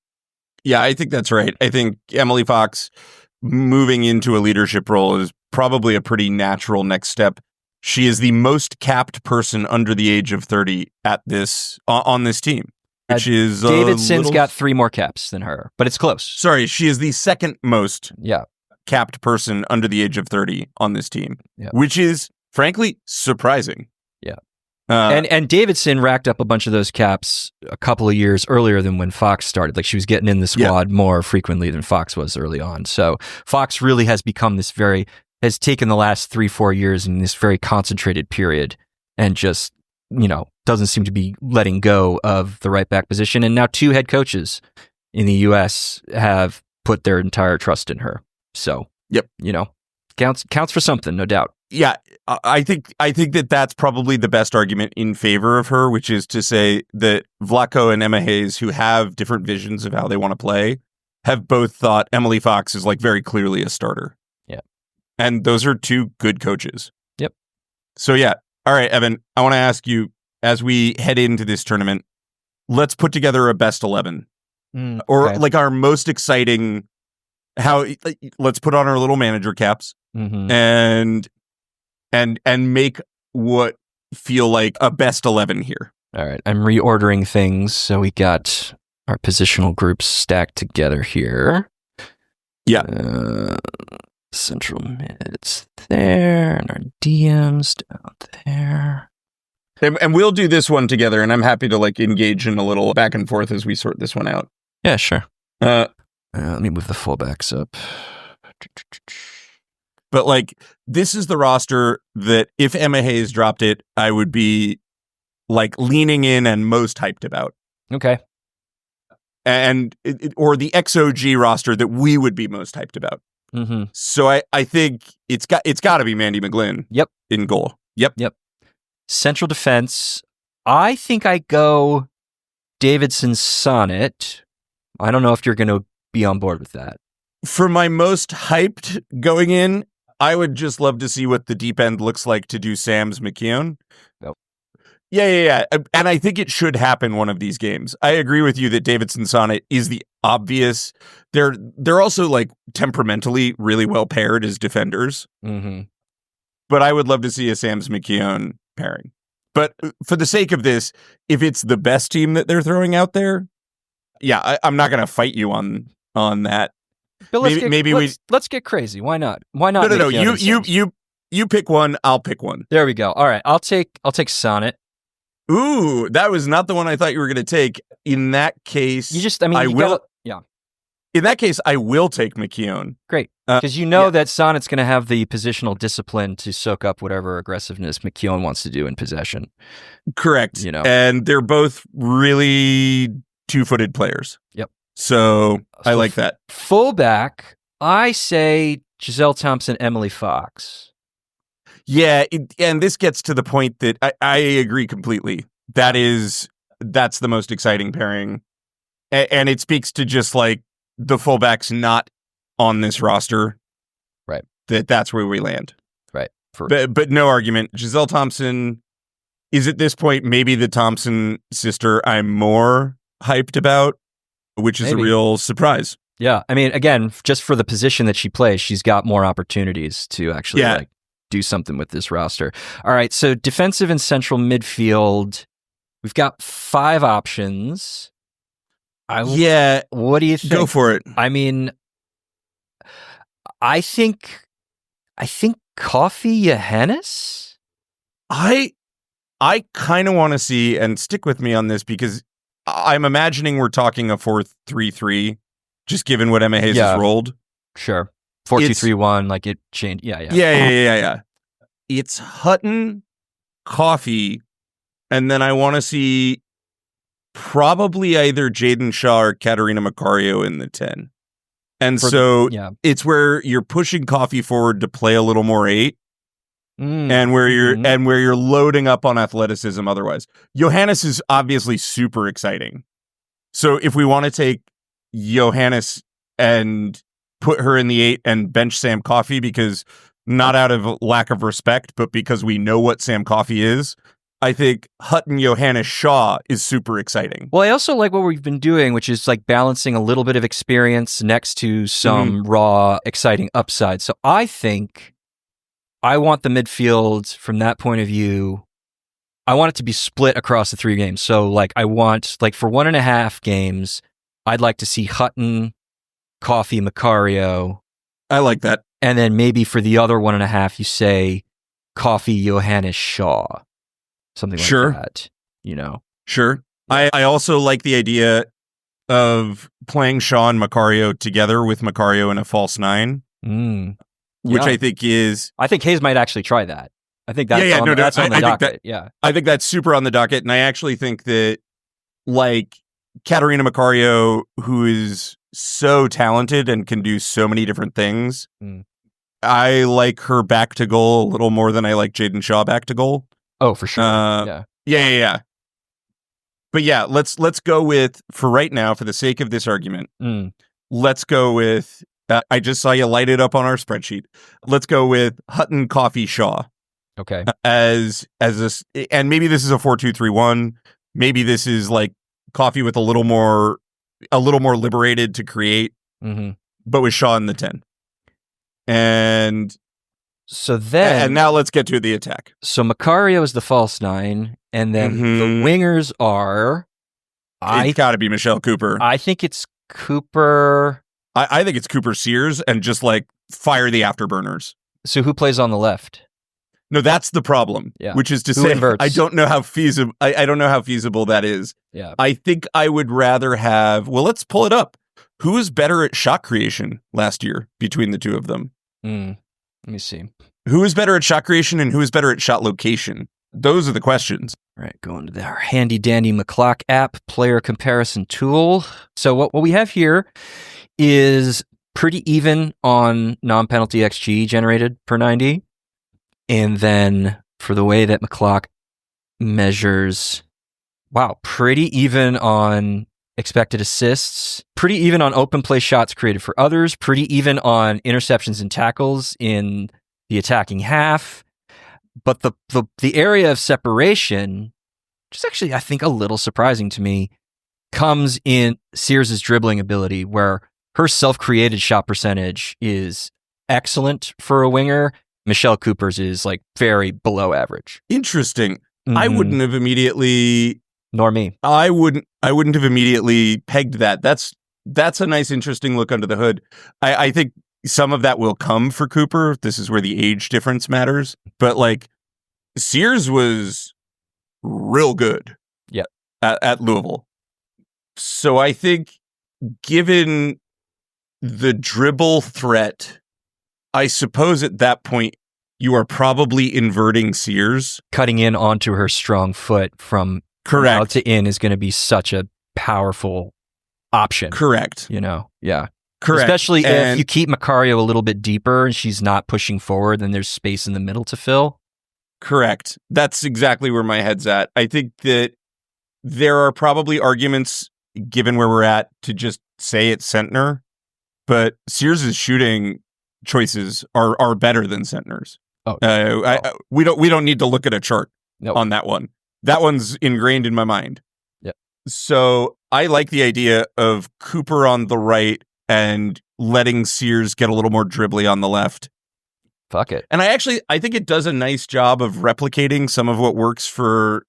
Yeah, I think that's right. I think Emily Fox moving into a leadership role is probably a pretty natural next step. She is the most capped person under the age of 30 on this team, which is Davidson's got 3 more caps than her, but it's close. Sorry, she is the second most capped person under the age of 30 on this team, which is frankly surprising. Yeah. And Davidson racked up a bunch of those caps a couple of years earlier than when Fox started. Like she was getting in the squad more frequently than Fox was early on. So Fox really has become has taken the last 3-4 years in this very concentrated period and just doesn't seem to be letting go of the right back position. And now 2 head coaches in the U.S. have put their entire trust in her. So, yep, counts for something, no doubt. Yeah, I think that that's probably the best argument in favor of her, which is to say that Vlatko and Emma Hayes, who have different visions of how they want to play, have both thought Emily Fox is like very clearly a starter. Yeah. And those are 2 good coaches. Yep. So yeah. All right, Evan, I want to ask you, as we head into this tournament, let's put together a best 11 or like our most exciting, let's put on our little manager caps and make what feel like a best 11 here. All right. I'm reordering things. So we got our positional groups stacked together here. Yeah. Central mids there and our DMs down there. And we'll do this one together, and I'm happy to like engage in a little back and forth as we sort this one out. Yeah, sure. Let me move the fullbacks up. But like, this is the roster that if Emma Hayes dropped it, I would be like leaning in and most hyped about. Okay. And or the XOG roster that we would be most hyped about. Mm-hmm. So I think it's got to be Mandy McGlynn. Yep. In goal. Yep. Central defense. I think I go Davidson Sonnet. I don't know if you're going to be on board with that. For my most hyped going in, I would just love to see what the deep end looks like to do Sam's McKeown. Nope. Yeah. And I think it should happen one of these games. I agree with you that Davidson Sonnet is the obvious. They're also like temperamentally really well paired as defenders. Mm-hmm. But I would love to see a Sam's McKeown pairing. But for the sake of this, if it's the best team that they're throwing out there, yeah, I'm not going to fight you on that. But let's get crazy. Why not? No. You pick one. I'll pick one. There we go. All right. I'll take Sonnet. Ooh, that was not the one I thought you were going to take. In that case, yeah. In that case, I will take McKeown. Great. Because that Sonnet's going to have the positional discipline to soak up whatever aggressiveness McKeown wants to do in possession. Correct. And they're both really two-footed players. Yep. So I like that. Fullback, I say Giselle Thompson, Emily Fox. Yeah, and this gets to the point that I agree completely. That's the most exciting pairing. And it speaks to just like the fullbacks not on this roster. Right. That's where we land. Right. But no argument. Giselle Thompson is at this point maybe the Thompson sister I'm more hyped about, which is a real surprise. Yeah. I mean, again, just for the position that she plays, she's got more opportunities to actually do something with this roster. All right. So defensive and central midfield, we've got 5 options. What do you think? Go for it. I mean, I think Coffee Hernández? I kind of want to see, and stick with me on this, because I'm imagining we're talking a 4-3-3, just given what Emma Hayes has rolled. Sure. 4-2-3-1, like it changed. Yeah. It's Hutton, Coffee, and then I want to see probably either Jaden Shaw or Katarina Macario in the 10. And it's where you're pushing Coffee forward to play a little more 8. And where you're loading up on athleticism otherwise. Johannes is obviously super exciting. So if we want to take Johannes and put her in the 8 and bench Sam Coffee, because not out of lack of respect, but because we know what Sam Coffee is, I think Hutton Johannes Shaw is super exciting. Well, I also like what we've been doing, which is like balancing a little bit of experience next to some raw, exciting upside. So I think I want the midfield from that point of view. I want it to be split across the 3 games. So like I want, like for 1.5 games, I'd like to see Hutton, Coffee, Macario. I like that. And then maybe for the other 1.5, you say Coffee, Johannes Shaw. Something like that, Sure. I also like the idea of playing Shaw and Macario together with Macario in a false 9, which I think is... I think Hayes might actually try that. I think that's on the docket. I think that's super on the docket. And I actually think that, like, Catarina Macario, who is so talented and can do so many different things, I like her back to goal a little more than I like Jaden Shaw back to goal. Oh, for sure. Yeah. But yeah, let's go with, for right now, for the sake of this argument, let's go with, I just saw you light it up on our spreadsheet. Let's go with Hutton, Coffee, Shaw. Okay. As this, and maybe this is a 4-2-3-1. Maybe this is like Coffee with a little more liberated to create, but with Shaw in the 10. And so then, and now let's get to the attack. So Macario is the false 9, and then the wingers are. It's got to be Michelle Cooper. I think it's Cooper. I think it's Cooper Sears, and just like fire the afterburners. So who plays on the left? No, that's the problem. Yeah. Which is to say, I don't know how feasible. I don't know how feasible that is. Yeah. I think I would rather have. Well, let's pull it up. Who was better at shot creation last year between the two of them? Let me see. Who is better at shot creation and who is better at shot location? Those are the questions. All right, going to our handy dandy McClock app player comparison tool. So what we have here is pretty even on non-penalty XG generated per 90. And then for the way that McClock measures, pretty even on expected assists, pretty even on open play shots created for others, pretty even on interceptions and tackles in the attacking half. But the area of separation, which is actually, I think, a little surprising to me, comes in Sears' dribbling ability, where her self-created shot percentage is excellent for a winger. Michelle Cooper's is like very below average. Interesting. I wouldn't have immediately... Nor me. I wouldn't have immediately pegged that. That's a nice, interesting look under the hood. I think some of that will come for Cooper. This is where the age difference matters. But like, Sears was real good. Yeah. At Louisville. So I think, given the dribble threat, I suppose at that point you are probably inverting Sears. Cutting in onto her strong foot from out to in is going to be such a powerful option. Correct. Yeah. Correct. Especially if you keep Macario a little bit deeper and she's not pushing forward, then there's space in the middle to fill. Correct. That's exactly where my head's at. I think that there are probably arguments, given where we're at, to just say it's Sentner, but Sears' shooting choices are better than Sentner's. We don't need to look at a chart on that one. That one's ingrained in my mind. Yep. So I like the idea of Cooper on the right and letting Sears get a little more dribbly on the left. Fuck it. And I think it does a nice job of replicating some of what works for,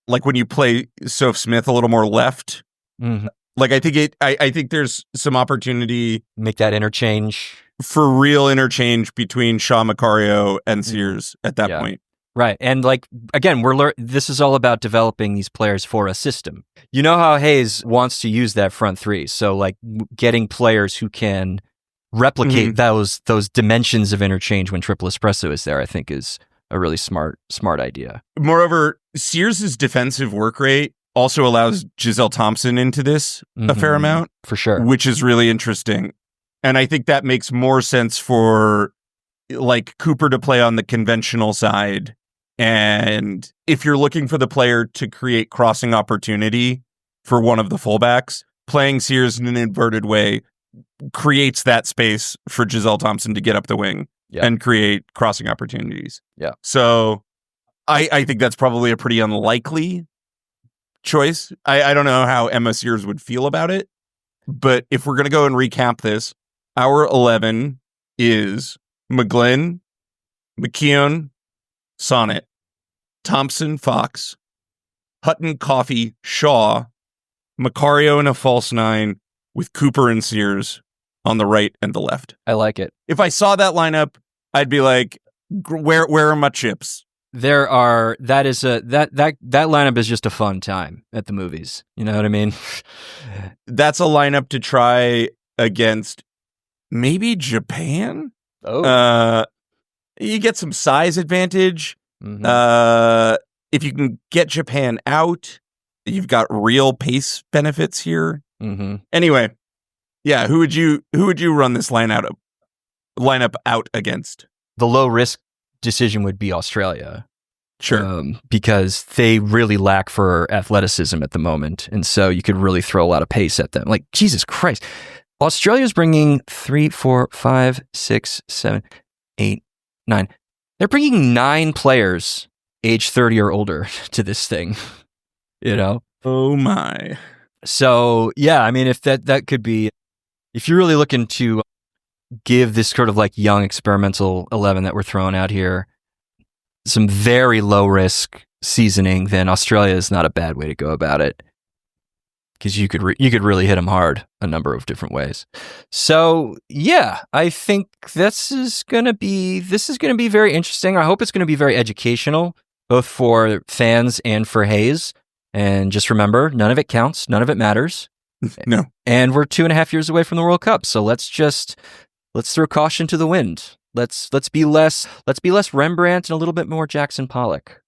like, when you play Soph Smith a little more left. Like, I think there's some opportunity. Make that interchange. For real interchange between Shaw, Macario, and Sears at that point. Right. And like, again, this is all about developing these players for a system. You know how Hayes wants to use that front three. So like getting players who can replicate those dimensions of interchange when Triple Espresso is there, I think is a really smart idea. Moreover, Sears' defensive work rate also allows Giselle Thompson into this a fair amount. For sure. Which is really interesting. And I think that makes more sense for like Cooper to play on the conventional side. And if you're looking for the player to create crossing opportunity for one of the fullbacks, playing Sears in an inverted way creates that space for Giselle Thompson to get up the wing and create crossing opportunities. Yeah. So I think that's probably a pretty unlikely choice. I don't know how Emma Sears would feel about it, but if we're going to go and recap this, our 11 is McGlynn, McKeown, Sonnet, Thompson, Fox, Hutton, Coffee, Shaw, Macario in a false 9 with Cooper and Sears on the right and the left. I like it. If I saw that lineup, I'd be like, where are my chips? That lineup is just a fun time at the movies. You know what I mean? That's a lineup to try against maybe Japan. Oh. You get some size advantage. If you can get Japan out, you've got real pace benefits here. Anyway, yeah, who would you run this lineup out against? The low risk decision would be Australia. Sure. Because they really lack for athleticism at the moment. And so you could really throw a lot of pace at them. Like, Jesus Christ. Australia's bringing 3, 4, 5, 6, 7, 8, 9. They're bringing 9 players age 30 or older to this thing, you know? Oh my. So, yeah, I mean, if that could be, if you're really looking to give this sort of like young experimental 11 that we're throwing out here some very low risk seasoning, then Australia is not a bad way to go about it, because you could really hit them hard a number of different ways. So yeah, I think this is gonna be very interesting. I hope it's gonna be very educational, both for fans and for Hayes. And just remember, none of it counts, none of it matters. No. And we're 2.5 years away from the World Cup, so let's throw caution to the wind. Let's be less Rembrandt and a little bit more Jackson Pollock.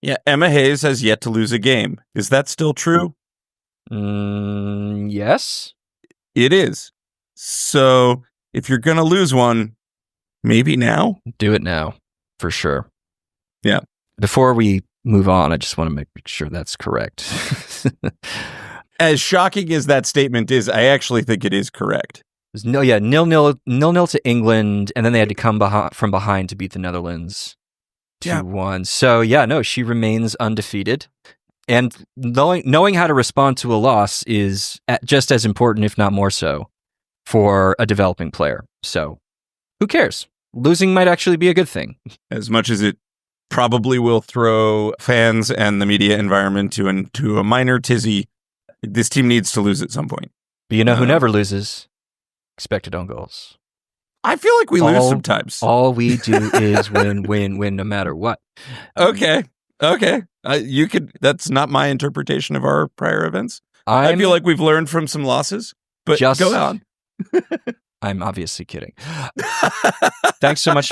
Yeah, Emma Hayes has yet to lose a game. Is that still true? Yes. It is. So if you're going to lose one, maybe now? Do it now, for sure. Yeah. Before we move on, I just want to make sure that's correct. As shocking as that statement is, I actually think it is correct. No, yeah, 0-0 to England, and then they had to come from behind to beat the Netherlands 2-1. So yeah, no, she remains undefeated, and knowing how to respond to a loss is just as important, if not more so, for a developing player. So who cares? Losing might actually be a good thing. As much as it probably will throw fans and the media environment into a minor tizzy, this team needs to lose at some point. But you know who never loses? Expected own goals. I feel like we lose sometimes. All we do is win, no matter what. Okay. You could. That's not my interpretation of our prior events. I feel like we've learned from some losses, but go on. I'm obviously kidding. Thanks so much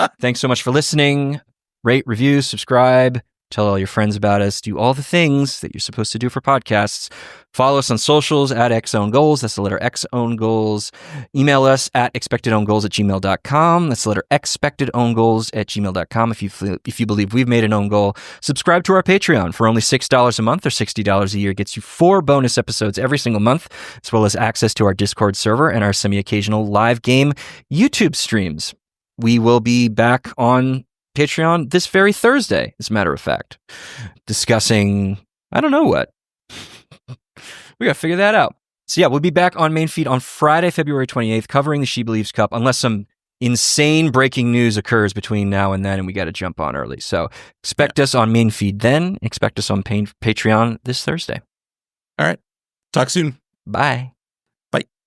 for listening. Rate, review, subscribe. Tell all your friends about us. Do all the things that you're supposed to do for podcasts. Follow us on socials at XOwnGoals. That's the letter X Own Goals. Email us at expectedowngoals@gmail.com. That's the letter expectedowngoals@gmail.com. If you believe we've made an own goal, subscribe to our Patreon for only $6 a month or $60 a year. It gets you 4 bonus episodes every single month, as well as access to our Discord server and our semi-occasional live game YouTube streams. We will be back on Patreon this very Thursday, as a matter of fact, discussing, I don't know what. We got to figure that out. So yeah, we'll be back on main feed on Friday, February 28th, covering the SheBelieves Cup, unless some insane breaking news occurs between now and then, and we got to jump on early. So expect us on main feed then. Expect us on Patreon this Thursday. All right. Talk soon. Bye.